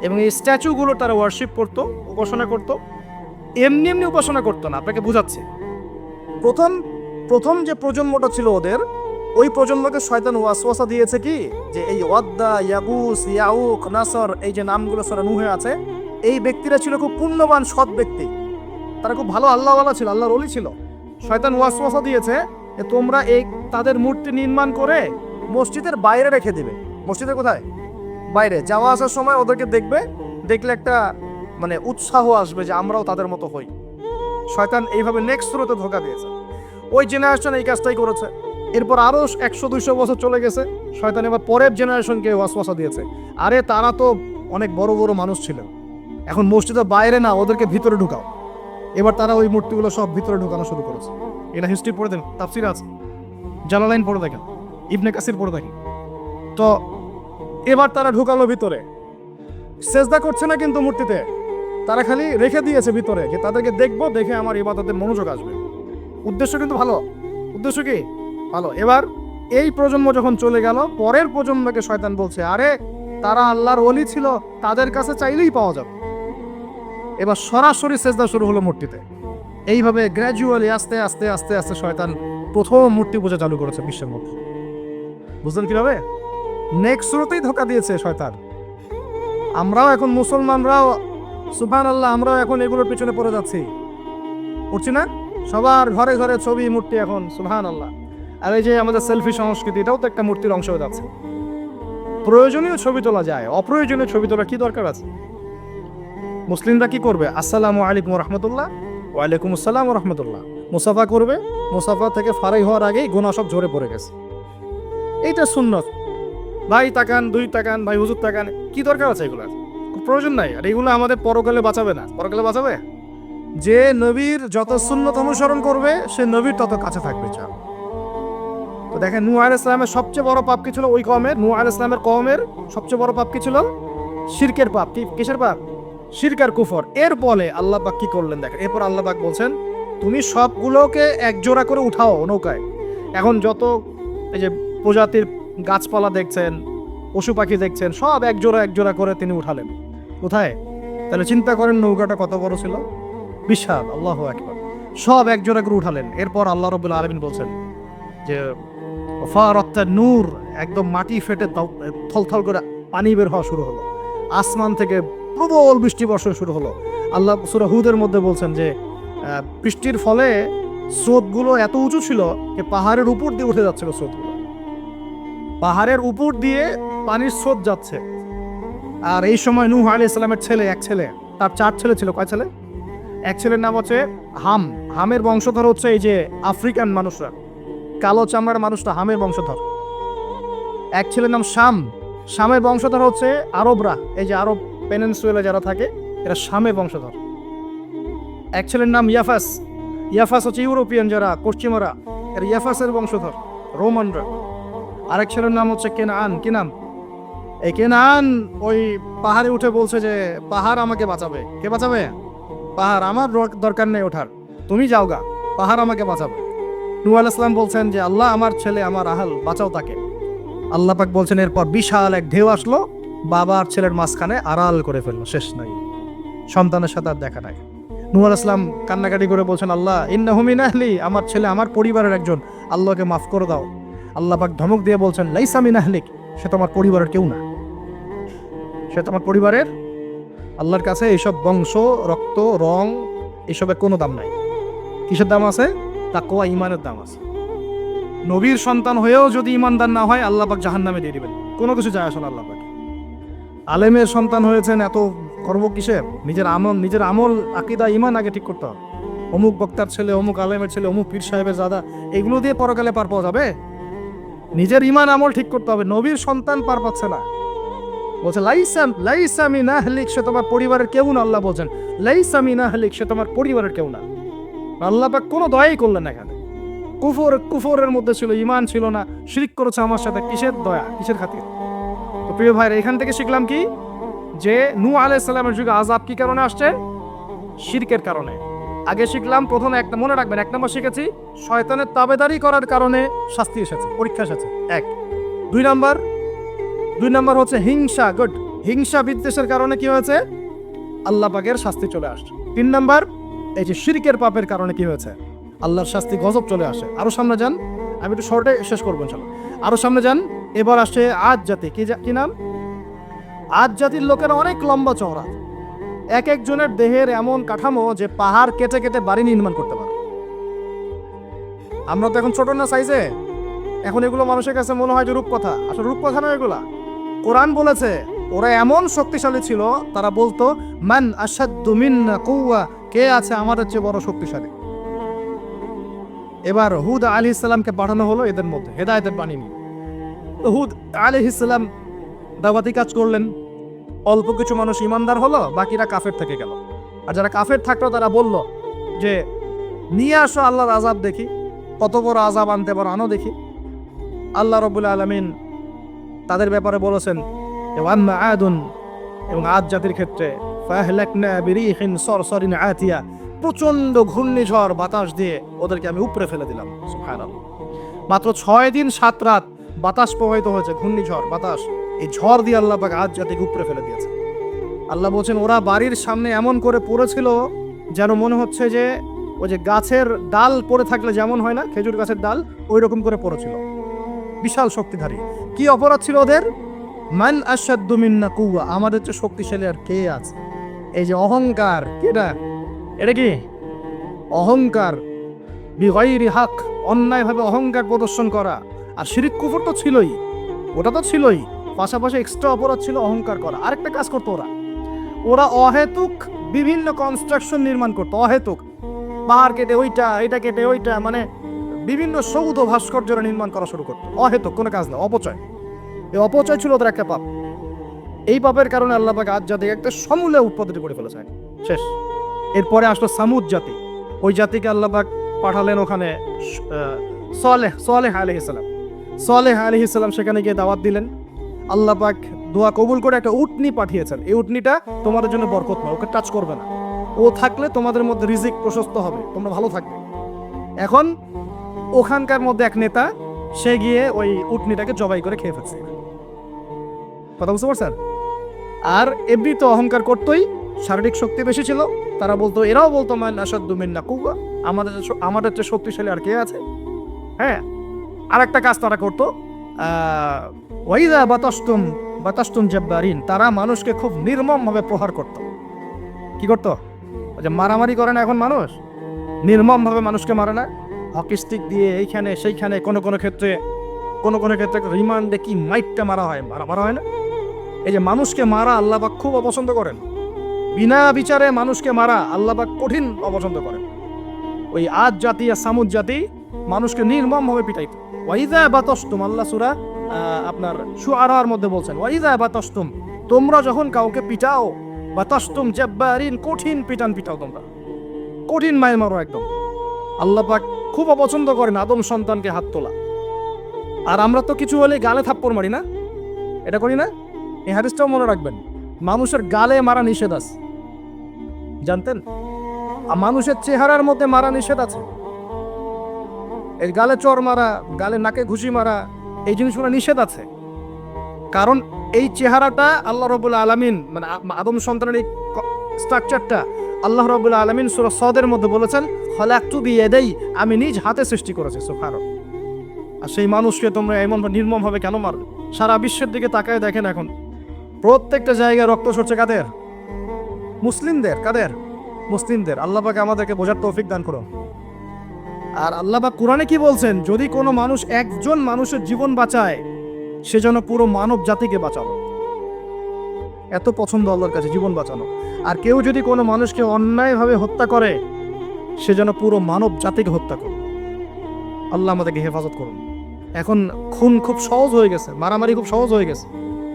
এবং এই স্ট্যাচুগুলো তারা ওয়ার্শিপ করতো, উপাসনা করতো। এমনি এমনি উপাসনা করতো না, আপনাকে বুঝাচ্ছে। প্রথম যে প্রজন্মটা ছিল ওদের, ওই প্রজন্মকে শয়তান ওয়াসওয়াসা দিয়েছে কি, যে এই ওয়াদ্দা, ইয়াগুস, ইয়াউক, নাসর এই যে নামগুলো সূরা নূহে আছে, এই ব্যক্তিরা ছিল খুব পুণ্যবান সৎ ব্যক্তি, তারা খুব ভালো আল্লাহওয়ালা ছিল, আল্লাহর ওলি ছিল। শয়তান ওয়াসওয়াসা দিয়েছে যে তোমরা এই তাদের মূর্তি নির্মাণ করে মসজিদের বাইরে রেখে দিবে। মসজিদের কোথায়? বাইরে। যাওয়া আসার সময় ওদেরকে দেখলে একটা উৎসাহ আসবে যে আমরাও তাদের মতো হই। শয়তান এইভাবে নেক্সট থ্রোতে ধোঁকা দিয়েছে। ওই জেনারেশন এই কাজটাই করেছে। এরপর আরো 100-200 বছর চলে গেছে, শয়তান এবার পরের জেনারেশনকে ওয়াসওয়াসা দিয়েছে, আরে তারা তো অনেক বড় বড় মানুষ ছিলেন, এখন মসজিদের বাইরে না, ওদেরকে ভিতরে ঢুকাও। এবার তারা ওই মূর্তিগুলো সব ভিতরে ঢুকানো শুরু করেছে। এটা হিস্ট্রি পড়ে দেন, তাফসির আছে, জালালাইন পড়ে দেখেন, ইবনে কাসির পড়ে দেখেন। তো এবার তারা ঢুকালো ভিতরে, সেজদা করছে না কিন্তু মূর্তিতে, তারা খালি রেখে দিয়েছে ভিতরে, যে তাদেরকে দেখবো, দেখে আমার ইবাদতের মনোযোগ আসবে। উদ্দেশ্য কিন্তু ভালো, উদ্দেশ্য কি ভালো। এবার এই প্রজন্ম যখন চলে গেল, পরের প্রজন্মকে শয়তান বলছে, আরে তারা আল্লাহর ওলি ছিল, তাদের কাছে চাইলেই পাওয়া যাবে। এবার সরাসরি সেজদা শুরু হলো মূর্তিতে। এইভাবে গ্র্যাজুয়ালি আস্তে আস্তে আস্তে আস্তে শয়তান প্রথম মূর্তি পূজা চালু করেছে বিশ্বের মধ্যে। বুঝলেন কিভাবে? নেক্সট শুরুতেই ধোকা দিয়েছে শয়তান। আমরাও এখন মুসলমানরাও সুবহানাল্লাহ, আমরাও এখন এগুলোর পিছনে পড়ে যাচ্ছি, পড়ছি না? সবার ঘরে ঘরে ছবি মূর্তি এখন, সুবহানাল্লাহ। আর এই যে আমাদের সেলফি সংস্কৃতি, এটাও তো একটা মূর্তির অংশ হয়ে যাচ্ছে। প্রয়োজনীয় ছবি তোলা যায়, অপ্রয়োজনীয় ছবি তোলা কি দরকার আছে? মুসলিমরা কি করবে? আসসালামু আলাইকুম রহমতুল্লাহ, ওয়ালাইকুম আসসালাম রহমতুল্লাহ, মুসাফা করবে, মুসাফা থেকে ফারাই হওয়ার আগেই গুনাহ সব ঝরে পড়ে গেছে। এইটা সুন্নত। ভাই তাকান, দুই তাকান, ভাই হুজুর তাকান, কি দরকার আছে এগুলো? প্রয়োজন নাই। আর এগুলো আমাদের পরকালে বাঁচাবে না। পরকালে বাঁচাবে যে নবীর যত সুন্নত অনুসরণ করবে, সে নবীর তত কাছে থাকবে। চাও তো দেখেন, নূহ আলাইহিস সালামের সবচেয়ে বড় পাপ কি ছিল? ওই কওমের, নূহ আলাইহিস সালামের কওমের সবচেয়ে বড় পাপ কি ছিল? শিরকের পাপ। কিসের পাপ? শিরক আর কুফর। এর বলে আল্লাহ পাক কি করলেন দেখেন। এরপর আল্লাহ পাক বলছেন, তুমি সবগুলোকে এক জোড়া করে উঠাও নৌকায়। এখন যত এই যে প্রজাতির গাছপালা দেখছেন, পশু পাখি দেখছেন, সব এক জোড়া করে তিনি উঠালেন। কোথায়? তাহলে চিন্তা করেন নৌকাটা কত বড় ছিল, বিশাল। আল্লাহু আকবার। সব এক জোড়া করে উঠালেন। এরপর আল্লাহ রাব্বুল আলামিন বলছেন যে ফারাত্তা নূর, একদম মাটি ফেটে থলথল করে পানি বের হওয়া শুরু হলো, আসমান থেকে প্রবল বৃষ্টি বর্ষণ শুরু হলো। আল্লাহ সূরা হুদের মধ্যে বলছেন যে বৃষ্টির ফলে স্রোতগুলো এত উঁচু ছিল যে পাহাড়ের উপর দিয়ে উঠে যাচ্ছিল স্রোতগুলো, পাহাড়ের উপর দিয়ে পানির স্রোত যাচ্ছে। আর এই সময় নূহ আলাইহিস সালামের এক ছেলে, তার 4 ছেলে ছিল। কয় ছেলে? এক ছেলের নাম হচ্ছে হাম। হামের বংশধর হচ্ছে এই যে আফ্রিকান মানুষরা, কালো চামড়ার মানুষটা হামের বংশধর। এক ছেলের নাম শাম। শামের বংশধর হচ্ছে আরবরা, এই যে আরব পেনিনসুলা যারা থাকে, এরা শামের বংশধর। এক ছেলের নাম ইয়াফাস। ইয়াফাস হচ্ছে ইউরোপিয়ান যারা, পশ্চিমারা, এরা ইয়াফাসের বংশধর, রোমানরা। আরেক ছেলের নাম হচ্ছে কেনান। কি নাম? এই কেনান ওই পাহাড়ে উঠে বলছে যে পাহাড় আমাকে বাঁচাবে। কে বাঁচাবে? পাহাড়। আমার দরকার নেই ওঠার, তুমি যাও গা, পাহাড় আমাকে বাঁচাবে। নূহ আলাইহিস সালাম বলছেন যে আল্লাহ, আমার ছেলে, আমার আহাল, বাঁচাও তাকে। আল্লাহ পাক বলছেন, এরপর বিশাল এক ঢেউ আসলো, বাবা আর ছেলের মাঝখানে আড়াল করে ফেললো, শেষ নাই, সন্তানের সাথে আর দেখা নাই। নূহ আলাইহিস সালাম কান্নাকাটি করে বলছেন, আল্লাহ ইন্নাহু মিন আহলি, আমার ছেলে আমার পরিবারের একজন, আল্লাহকে মাফ করে দাও। আল্লাহ পাক ধমক দিয়ে বলছেন, লাইসা মিন আহলিক, সে তোমার পরিবারের কেউ না, সে তোমার পরিবারের। আল্লাহর কাছে এইসব বংশ, রক্ত, রং, এসবের কোনো দাম নাই। কিসের দাম আছে? তাকওয়া, ঈমানের দাম আছে। নবীর সন্তান হয়েও যদি ঈমানদার না হয়, আল্লাহ পাক জাহান্নামে দিয়ে দিবেন, কোনো কিছু যায় আসে না আল্লাহ পাক। আলেমের সন্তান হয়েছেন, এত গর্ব কিসের? নিজের আমল, আকীদা, ঈমান আগে ঠিক করতে হবে। অমুক বক্তার ছেলে, অমুক আলেমের ছেলে, অমুক পীর সাহেবের জাদা, এগুলো দিয়ে পরকালে পার পাওয়া যাবে? নিজের ঈমান আমল ঠিক করতে হবে। নবীর সন্তান পার পাচ্ছে না, বলছে লাইসা মিন আহলিক, সে তোমার পরিবারের কেউ না। আল্লাহ বলছেন লাইসা মিন আহলিক, সে তোমার পরিবারের কেউ না। আল্লাহ পাক কোনো দয়াই করলেন না এখানে। কুফরের মধ্যে ছিল, ঈমান ছিল না, শিরক করেছে আমার সাথে, কিসের দয়া, কিসের খাতির? তো প্রিয় ভাইরা, এখান থেকে শিখলাম কি? যে নূহ আলাইহিস সালামের যুগে আযাব কি কারণে আসছে? শিরকের কারণে। আগে শিখলাম, প্রথমে একটা মনে রাখবেন, 1 নম্বর শিখেছি শয়তানের তাবেদারি করার কারণে শাস্তি এসেছে, পরীক্ষা এসেছে, 1। 2 নম্বর হচ্ছে হিংসা, হিংসা বিদ্বেষের কারণে কি হয়েছে? আল্লাহ পাকের শাস্তি চলে আসছে। 3 নম্বর, এই যে শিরকের পাপের কারণে কি হয়েছে? আল্লাহর শাস্তি, গজব চলে আসে। আরো সামনে যান, আমি একটু শর্টে শেষ করবো ইনশাআল্লাহ। আরো সামনে যান, এবার আসছে আদ জাতি। কি নাম? আদ জাতির লোকেরা অনেক লম্বা চওড়া, এক একজনের দেহের এমন কাঠামো যে পাহাড় কেটে কেটে বাড়ি নির্মাণ করতে পারে। আমরা তো এখন ছোট না সাইজে, এখন এগুলো মানুষের কাছে মনে হয় যে রূপকথা, আসলে রূপকথা নয় এগুলা। কোরআন বলেছে ওরা এমন শক্তিশালী ছিল, তারা বলতো মান আশাদ্দু মিন্না কুওয়া, কে আছে আমাদের চেয়ে বড় শক্তিশালী? এবার হুদ আলাইহিস সালামকে পাঠানো হলো এদের মধ্যে হেদায়েতের বাণী নিয়ে। তো হুদ আলাইহিস সালাম দাওয়াতি কাজ করলেন, অল্প কিছু মানুষ ইমানদার হলো, বাকিরা কাফের থেকে গেল। আর যারা কাফের থাকলো তারা বলল যে নিয়ে আসো আল্লাহর আযাব দেখি, কত বড় আযাব আনতে পারো আনো দেখি। আল্লাহ রাব্বুল আলামিন তাদের ব্যাপারে বলেছেন যে ওয়াম্মা আদুন, এবং আদ জাতির ক্ষেত্রে ফাহলাকনা বিরিহিন সরসরিন আতিয়া, প্রচন্ড ঘূর্ণিঝড় বাতাস দিয়ে ওদেরকে আমি উপরে ফেলে দিলাম। সুবহানাল্লাহ। মাত্র 6 দিন 7 রাত বাতাস প্রবাহিত হয়েছে, ঘূর্ণিঝড় বাতাস, এই ঝড় দিয়ে আল্লাহ পাক আদ জাতিকে উপরে ফেলে দিয়েছে। আল্লাহ বলছেন ওরা বাড়ির সামনে এমন করে পড়েছিল যেন মনে হচ্ছে যে ওই যে গাছের ডাল পড়ে থাকলে যেমন হয় না, খেজুর গাছের ডাল, ওই রকম করে পড়েছিল। বিশাল শক্তিধারী। কি অপরাধ ছিল ওদের? মান আশাদ্দু মিন্না কুওয়া, আমাদের চেয়ে শক্তিশালী আর কে আছে? এই যে অহংকার, এটা কি অহংকার, বিগাইরি হক, অন্যায়ভাবে অহংকার প্রদর্শন করা। আর শিরক কুফর তো ছিলই, ওটা তো ছিলই, পাশাপাশি এক্সট্রা অপরাধ ছিল অহংকার করা। আরেকটা কাজ করতো ওরা অহেতুক বিভিন্ন কনস্ট্রাকশন নির্মাণ করতো, অহেতুক পাহাড় কেটে ওইটা, এটা কেটে ওইটা, মানে বিভিন্ন সৌধ ভাস্কর্য নির্মাণ করা শুরু করতো, অহেতুক কোনো কাজ না, অপচয়। এই অপচয় ছিল ওদের একটা পাপ। এই পাপের কারণে আল্লাহ পাক আদ জাতিকে একটা সমূলে উৎপাদিত করে ফেলেছে, শেষ। এরপরে আসলো সামুদ জাতি, ওই জাতিকে আল্লাহ পাক পাঠালেন ওখানে সালেহ আলাইহিস সালাম। সালেহ আলাইহিস সালাম সেখানে গিয়ে দাওয়াত দিলেন। আল্লাহ পাক দোয়া কবুল করে একটা উটনি পাঠিয়েছেন। এই উটনিটা তোমাদের জন্য বরকতময়, ওকে টাচ করবে না, ও থাকলে তোমাদের মধ্যে রিজিক প্রশস্ত হবে, তোমরা ভালো থাকবে। এখন ওখানকার মধ্যে এক নেতা, সে গিয়ে ওই উটনিটাকে জবাই করে খেয়ে ফেলছে। কথা বুঝতে পারছেন? আর এমনি তো অহংকার করতোই, শারীরিক শক্তি বেশি ছিল। তারা বলতো, এরাও বলতো মান আশাদ্দু মিন্না কুওয়া, আমাদের চেয়ে শক্তিশালী আর কে আছে? হ্যাঁ, আর একটা কাজ তারা করতো, ওয়াইদা বাতাসতুম জাব্বারিন, তারা মানুষকে খুব নির্মমভাবে প্রহার করত। কি করতো? যে মারামারি করে না এখন মানুষ, নির্মমভাবে মানুষকে মারে না, হকি স্টিক দিয়ে এইখানে সেইখানে, কোনো ক্ষেত্রে রিমান্ডে কি মাইটটা মারা হয় না? এই যে মানুষকে মারা আল্লাহ পাক খুব অপছন্দ করেন। বিনা বিচারে মানুষকে মারা আল্লাহ পাক কঠিন অপছন্দ করেন। ওই আদ জাতি আর সামুদ জাতি মানুষকে নির্মমভাবে পিটাইত। ওয়াইদা বাতাসতুম, আল্লাহ সূরা আপনার শুআরার মধ্যে বলছেন, ওয়াইদা বাতাসতুম, তোমরা যখন কাউকে পিটাও, বাতাসতুম জাব্বারিন, কঠিন পিটাও তোমরা, কঠিন মায়ের মারো একদম। আল্লাহ পাক খুব অপছন্দ করেন আদম সন্তানকে হাত তোলা। আর আমরা তো কিছু হলে গালে থাপ্পড় মারি না, এটা করি না? এই হাদিসটাও মনে রাখবেন, মানুষের গালে মারা নিষেধ আছে, জানতেন? আর মানুষের চেহারার মধ্যে মারা নিষেধ আছে। এই গালে চর মারা, গালে নাকে ঘুষি মারা, এই জিনিসগুলো নিষেধ আছে। কারণ এই চেহারাটা আল্লাহ রাব্বুল আলামিন, মানে আদম সন্তানের এই স্ট্রাকচারটা আল্লাহ রাব্বুল আলামিন সূরা সদের মধ্যে বলেছেন, খালাকতু বিয়াদাই, আমি নিজ হাতে সৃষ্টি করেছি। সুবহানাল্লাহ। আর সেই মানুষকে তোমরা এমন নির্মমভাবে কেন মারবে? সারা বিশ্বের দিকে তাকায় দেখেন, এখন প্রত্যেকটা জায়গায় রক্ত ঝরছে কাদের? মুসলিমদের। কাদের? মুসলিমদের। আল্লাহ পাক আমাদেরকে বোঝার তৌফিক দান করুন। আর আল্লাহ পাক কোরআনে কি বলছেন? যদি কোনো মানুষ একজন মানুষের জীবন বাঁচায়, সে যেন পুরো মানব জাতিকে বাঁচানো। এত পছন্দ আল্লাহর কাছে জীবন বাঁচানো। আর কেউ যদি কোনো মানুষকে অন্যায়ভাবে হত্যা করে, সে যেন পুরো মানব জাতিকে হত্যা করে। আল্লাহ আমাদেরকে হেফাজত করুন। এখন খুন খুব সহজ হয়ে গেছে, মারামারি খুব সহজ হয়ে গেছে।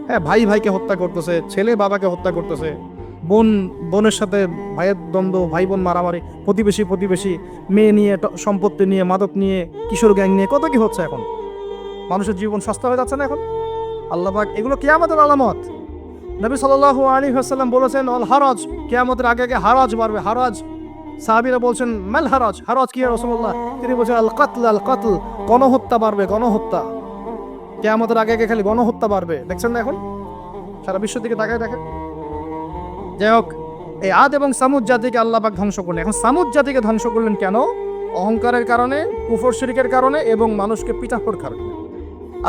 হ্যাঁ, ভাই ভাইকে হত্যা করতেছে, ছেলে বাবাকে হত্যা করতেছে, বোন বোনের সাথে ভাইয়ের দ্বন্দ্ব, ভাই বোন মারামারি, প্রতিবেশী মেয়ে নিয়ে, সম্পত্তি নিয়ে, মাদক নিয়ে, কিশোর গ্যাং নিয়ে, কত কি হচ্ছে এখন। মানুষের জীবন সস্তা হয়ে যাচ্ছে না এখন? আল্লাহ পাক এগুলো কিয়ামতের আলামত। নবী সাল্লাল্লাহু আলাইহি ওয়াসাল্লাম বলেছেন, অল হারাজ, কিয়ামতের আগে আগে হারাজ বাড়বে, হারাজ। সাহাবীরা বলছেন, মাল হারাজ, হারাজ কি রাসূলুল্লাহ? তিনি বলছেন, আল কাতল, গণহত্যা বাড়বে, গণহত্যা। কিয়ামতের আগে আগে খালি গণহত্যা বাড়বে। দেখছেন না এখন? সারা বিশ্বের দিকে তাকায় দেখেন। যাই হোক, এই আদ এবং সামুদ জাতিকে আল্লাহ পাক ধ্বংস করলেন। এখন সামুদ জাতিকে ধ্বংস করলেন কেন? অহংকারের কারণে, কুফর শিরকের কারণে এবং মানুষকে পিটানোর কারণে।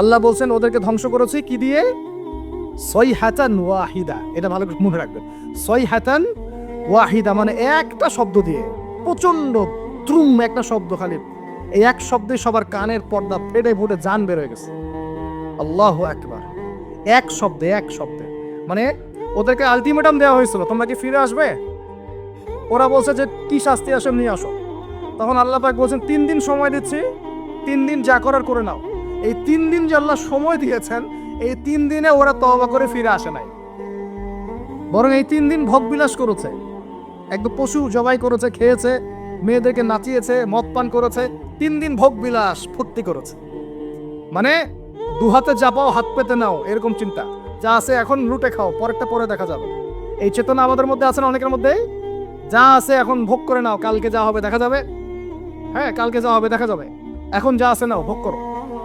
আল্লাহ বলছেন ওদেরকে ধ্বংস করেছি কি দিয়ে? সয়হাতান ওয়াহিদা। এটা ভালো করে মনে রাখবেন, সয়হাতান ওয়াহিদা মানে একটা শব্দ দিয়ে, প্রচন্ড ত্রুম একটা শব্দ, খালি এই এক শব্দে সবার কানের পর্দা ফেটে ফুটে জান বের হয়ে গেছে। আল্লাহু আকবার। এক শব্দে মানে ওদেরকে আলটিমেটাম দেওয়া হয়েছিল, তোমরা কি ফিরে আসবে? ওরা বলছে যে কি শাস্তি আসে নিয়ে আসো। তখন আল্লাহ পাক বলছেন 3 দিন সময় দিচ্ছি, 3 দিন যা করার করে নাও। এই 3 দিন যে আল্লাহ সময় দিয়েছেন, এই 3 দিনে ওরা তওবা করে ফিরে আসে নাই, বরং এই 3 দিন ভোগবিলাস করেছে, একদম পশু জবাই করেছে, খেয়েছে, মেয়েদেরকে নাচিয়েছে, মদ পান করেছে, 3 দিন ভোগবিলাস ফুর্তি করেছে। মানে দু হাতে চাপাও হাত পেতে নাও, এরকম চিন্তা। যা আছে এখন লুটে খাও, পরেরটা পরে দেখা যাবে। এই চেতনা আমাদের মধ্যে আছে না অনেকের মধ্যে? যা আছে এখন ভোগ করে নাও, কালকে যা হবে দেখা যাবে। হ্যাঁ, কালকে যা হবে দেখা যাবে, এখন যা আছে নাও, ভোগ করো।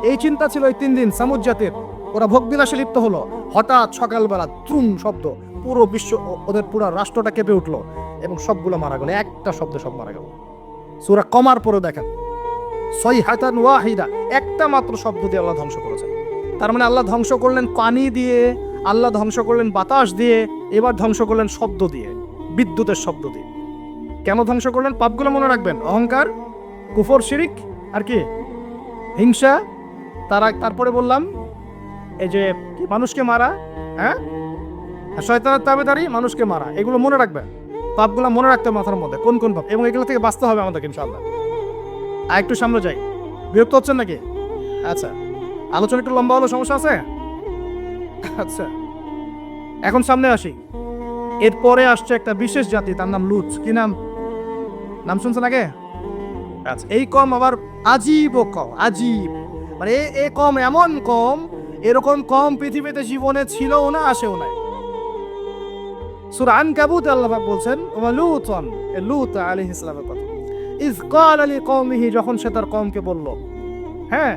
এই চিন্তা ছিল এই 3 দিন সামুদ জাতির। ওরা ভোগবিলাসে লিপ্ত হলো। হঠাৎ সকালবেলা তুম শব্দ, পুরো বিশ্ব, ওদের পুরো রাষ্ট্রটা কেঁপে উঠলো এবং সবগুলো মারা গেল, একটা শব্দে সব মারা গেল। সূরা কমার পরে দেখেন, সাইহাতান ওয়াহিদা, একটা মাত্র শব্দ দিয়ে আল্লাহ ধ্বংস করেছেন। তার মানে আল্লাহ ধ্বংস করলেন পানি দিয়ে, আল্লাহ ধ্বংস করলেন বাতাস দিয়ে, এবার ধ্বংস করলেন শব্দ দিয়ে, বিদ্যুতের শব্দ দিয়ে। কেন ধ্বংস করলেন? পাপগুলো মনে রাখবেন, অহংকার, কুফর, শিরিক, আর কি হিংসা, তারপরে বললাম এই যে মানুষকে মারা, হ্যাঁ, শয়তানের তাবেদারি, মানুষকে মারা, এগুলো মনে রাখবেন। পাপগুলো মনে রাখতে হবে মাথার মধ্যে, কোন কোন পাপ, এবং এগুলো থেকে বাঁচতে হবে আমাদেরকে ইনশাআল্লাহ। আর একটু সামনে যাই, বিরক্ত হচ্ছেন নাকি? আচ্ছা, আলোচনা একটু লম্বা হলো, সমস্যা আছে? আচ্ছা, এখন সামনে আসি। এরপরে আসছে একটা বিশেষ জাতি, তার নাম লুত। কি নাম? নাম শুনছেন আগে? আচ্ছা, এই কম আবার আজীব কম, আজীব, মানে এ কম এমন কম, এরকম কম পৃথিবীতে জীবনে ছিলও না, আসেও নাই। সূরা আনকাবুত আল্লাহ পাক বলছেন ওয়া লুতন, লুত আলাইহিস সালামের কথা, ইয ক্বালা লিকওমিহি, যখন সে তার কওমকে বলল, হ্যাঁ,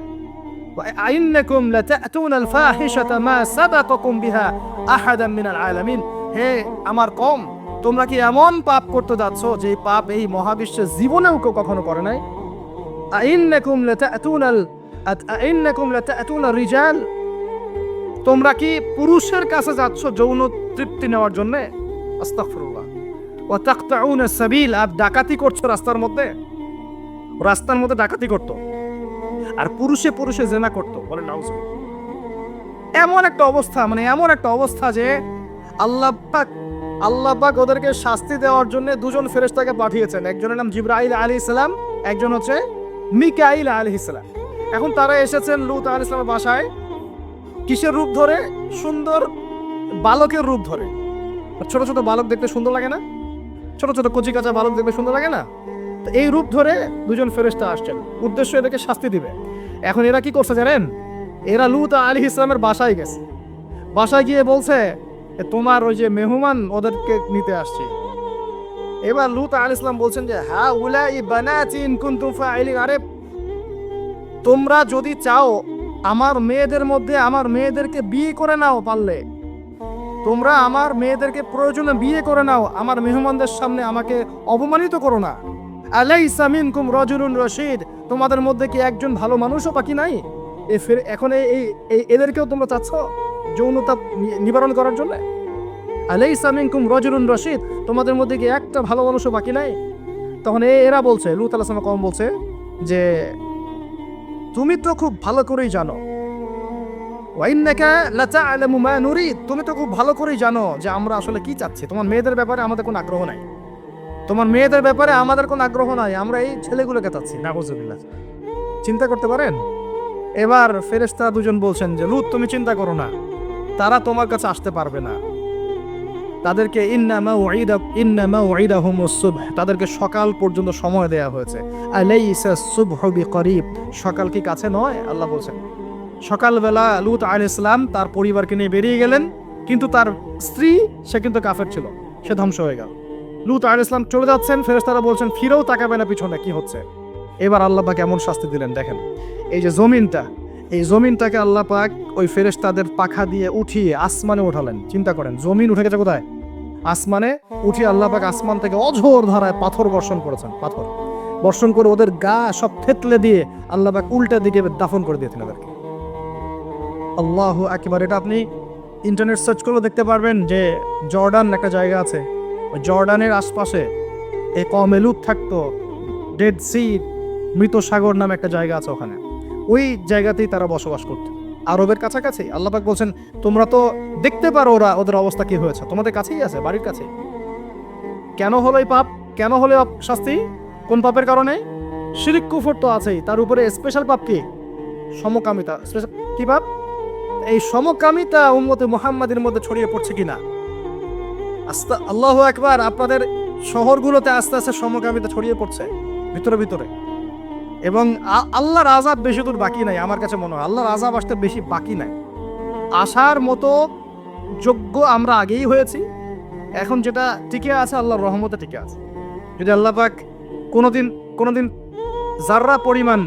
আইন্নাকুম লাতাতুনাল ফাহিশাতা মা সাবাকাকুম বিহা আহাদাম মিনাল আলামিন, হে আমার কওম, তোমরা কি এমন পাপ করতে যাচ্ছ যে পাপ এই মহাবিশ্বের জীবনেও কেউ কখনো করে নাই? আইন্নাকুম লাতাতুনার রিজাল, তোমরা কি পুরুষের কাছে যাচ্ছ যৌন তৃপ্তি নেওয়ার জন্য? আস্তাগফিরুল্লাহ। ওয়া তাকতাউনাস সাবিল, আর ডাকাতি করছো রাস্তার মধ্যে, রাস্তার মধ্যে ডাকাতি করতো, আর পুরুষে পুরুষে জেনা করতো, বলে নাউজুবিল্লাহ। এমন একটা অবস্থা, মানে এমন একটা অবস্থা যে আল্লাহ পাক ওদেরকে শাস্তি দেওয়ার জন্য দুজন ফেরেশতাকে পাঠিয়েছেন। একজনের নাম জিবরাইল আলাইহিস সালাম, একজন হচ্ছে মিকাইল আলাইহিস সালাম। এখন তারা এসেছেন লূত আলাইহিস সালামের বাসায়, কিসের রূপ ধরে? সুন্দর বালকের রূপ ধরে। ছোট ছোট বালক দেখতে সুন্দর লাগে না? ছোট ছোট কচি কাঁচা বালক দেখতে সুন্দর লাগে না? তো এই রূপ ধরে দুজন ফেরেশতা আসছেন, উদ্দেশ্য এদেরকে শাস্তি দিবে। এখন এরা কি করছে জানেন? এরা লূত আলাইহিস সালামের বাসায় গেছে, বাসায় গিয়ে বলছে তোমার ওই যে মেহমান ওদেরকে নিতে আসছে। এবার লূত আলাইহিস সালাম বলছেন যে হা উলাই বানাতি ইন কুনতুম ফাইলিন, আরে তোমরা যদি চাও আমার মেয়েদের মধ্যে আমার মেয়েদেরকে বিয়ে করে নাও, পারলে তোমরা আমার মেয়েদেরকে প্রয়োজনে বিয়ে করে নাও, আমার মেহমানদের সামনে আমাকে অপমানিত করো না। আলাইসা মিনকুম রাজুলুন রশিদ, তোমাদের মধ্যে কি একজন ভালো মানুষও বাকি নাই? এখন এদেরকেও তোমরা চাচ্ছ যৌনতা নিবারণ করার জন্য? আলাইসা মিনকুম রাজুলুন রশিদ, তোমাদের মধ্যে কি একটা ভালো মানুষও বাকি নাই? তখন এরা বলছে, লূত আলাইহিস সালাম কওম বলছে যে তুমি তো খুব ভালো করেই জানো, ওয়া ইন্নাকা লাতা'লামু মা নুরিদ, তুমি তো খুব ভালো করেই জানো যে আমরা আসলে কি চাচ্ছি। তোমার মেয়েদের ব্যাপারে আমাদের কোনো আগ্রহ নাই, তোমার মেয়েদের ব্যাপারে আমাদের কোনো আগ্রহ নাই, আমরা এই ছেলেগুলোকে চাচ্ছি। নাউজুবিল্লাহ, চিন্তা করতে পারেন? এবার ফেরেশতা দুজন বলছেন যে লূত তুমি চিন্তা করো না, তারা তোমার কাছে আসতে পারবে না। তাদেরকে ইন্না মাউইদাহুমুস সুবহ, তাদেরকে সকাল পর্যন্ত সময় দেয়া হয়েছে। আলাইসা সুবহু বিকরিব, সকাল কি কাছে নয়? আল্লাহ বলছেন। সকালবেলা লূত আলাইহিস সালাম তার পরিবারকে নিয়ে বেরিয়ে গেলেন, কিন্তু তার স্ত্রী সে কিন্তু কাফের ছিল, সে ধ্বংস হয়ে গেল। লূত আলাইহিস সালাম চলে যাচ্ছেন, ফেরেশতারা বলছেন ফিরেও তাকাবে না পিছনে, কি হচ্ছে? এবার আল্লাহ পাক এমন শাস্তি দিলেন, দেখেন এই যে জমিনটা, এই জমিনটাকে আল্লাহ পাক ওই ফেরেশতাদের পাখা দিয়ে উঠিয়ে আসমানে উঠালেন। চিন্তা করেন, জমিন উঠে গেছে কোথায়? আসমানে। উঠিয়ে আল্লাহ পাক আসমান থেকে অঝোর ধারায় পাথর বর্ষণ করেছেন, পাথর বর্ষণ করে ওদের গা সব থেতলে দিয়ে আল্লাহ পাক উল্টা দিকে দাফন করে দিয়েছেন ওদেরকে। আল্লাহু আকবার। এটা আপনি ইন্টারনেট সার্চ করলে দেখতে পারবেন যে জর্ডান একটা জায়গা আছে, ওই জর্ডানের আশপাশে এই কওমে লূত থাকতো। ডেড সি, মৃত সাগর নামে একটা জায়গা আছে, ওখানে ওই জায়গাতেই তারা বসবাস করত, আরবের কাছাকাছি। আল্লাহ পাক বলছেন তোমরা তো দেখতে পারো ওদের অবস্থা কি হয়েছে, তোমাদের কাছেই আছে, বাড়ির কাছে। কেন হলো এই পাপ? কেন হলো শাস্তি? কোন পাপের কারণে? শিরিক কুফর তো আছেই, তার উপরে স্পেশাল পাপ কি? সমকামিতা। কি পাপ? এই সমকামিতা উম্মতে মুহাম্মাদের মধ্যে ছড়িয়ে পড়ছে কিনা? আল্লাহু আকবার। আপনাদের শহরগুলোতে আস্তে আস্তে সমকামিতা ছড়িয়ে পড়ছে ভিতরে ভিতরে, এবং আল্লাহর আযাব বেশি দূর বাকি নাই। আমার কাছে মনে হয় আল্লাহর আযাব আসতে বেশি বাকি নাই। আসার মতো যোগ্য আমরা আগেই হয়েছি। এখন যেটা টিকে আছে আল্লাহর রহমতে টিকে আছে। যদি আল্লাহ পাক কোনোদিন যাররা পরিমাণ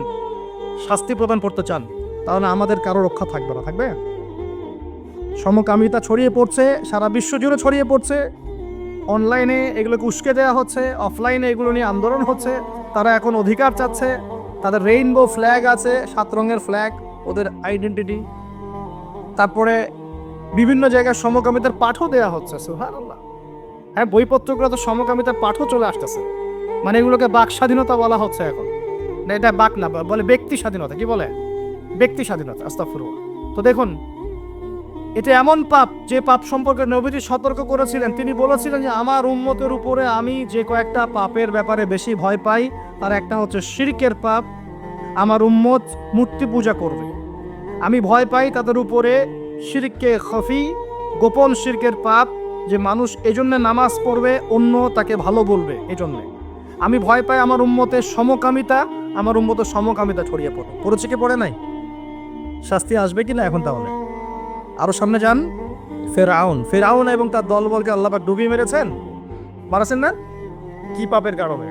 শাস্তি প্রদান করতে চান, তাহলে আমাদের কারো রক্ষা থাকবে না। থাকবে? সমকামিতা ছড়িয়ে পড়ছে, সারা বিশ্ব জুড়ে ছড়িয়ে পড়ছে। অনলাইনে এগুলোকে উস্কে দেওয়া হচ্ছে, অফলাইনে এগুলো নিয়ে আন্দোলন হচ্ছে। তারা এখন অধিকার চাচ্ছে। তাদের রেইনবো ফ্ল্যাগ আছে, 7 রঙের ফ্ল্যাগ, ওদের আইডেন্টিটি। তারপরে বিভিন্ন জায়গায় সমকামিতার পাঠও দেওয়া হচ্ছে। সুবহানাল্লাহ। হ্যাঁ, বইপত্রগুলো তো সমকামিতার পাঠও চলে আসতেছে। মানে এগুলোকে বাক স্বাধীনতা বলা হচ্ছে এখন। না, এটা বাক না, বলে ব্যক্তি স্বাধীনতা। কি বলে? ব্যক্তি স্বাধীনতা। আস্তাগফিরুল্লাহ। তো দেখুন, এটা এমন পাপ যে পাপ সম্পর্কে নবীজি সতর্ক করেছিলেন। তিনি বলেছিলেন যে আমার উম্মতের উপরে আমি যে কয়েকটা পাপের ব্যাপারে বেশি ভয় পাই, তার একটা হচ্ছে শিরকের পাপ। আমার উম্মত মূর্তি পূজা করবে। আমি ভয় পাই তাদের উপরে শিরকে খফি, গোপন শিরকের পাপ, যে মানুষ এজন্য নামাজ পড়বে, অন্য তাকে ভালো বলবে। এজন্য আমি ভয় পাই আমার উম্মতের সমকামিতা। আমার উম্মতের সমকামিতা ছড়িয়ে পড়ে। পড়েছে কি পড়ে নাই? শাস্তি আসবে কিনা এখন? তাহলে আরো সামনে যান। ফেরাউন এবং তার দলবলকে আল্লাহ পাক ডুবিয়ে মেরেছেন। মারাছেন না? কি পাপের কারণে?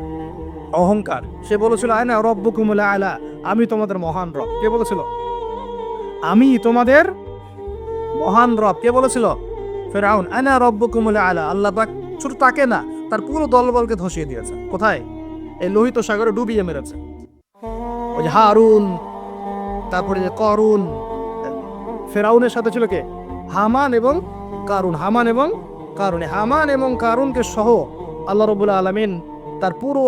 অহংকার। সে বলেছিল আয়না রব্বুকুমুল আলা, আমি তোমাদের মহান রব। কে বলেছিল? আমি তোমাদের মহান রব। কে বলেছিল? ফেরাউন। আনা রব্বুকুমুল আলা। আল্লাহ পাক শুধু তাকে না, তার পুরো দলবলকে ধসিয়ে দিয়েছে। কোথায়? এই লোহিত সাগরে ডুবিয়ে মেরেছে। ওই যে হারুন, তারপরে যে করুন। ফেরাউনের সাথে ছিল কে? হামান এবং কারুন। হামান এবং কারুনকে সহ আল্লাহ রাব্বুল আলামিন তার পুরো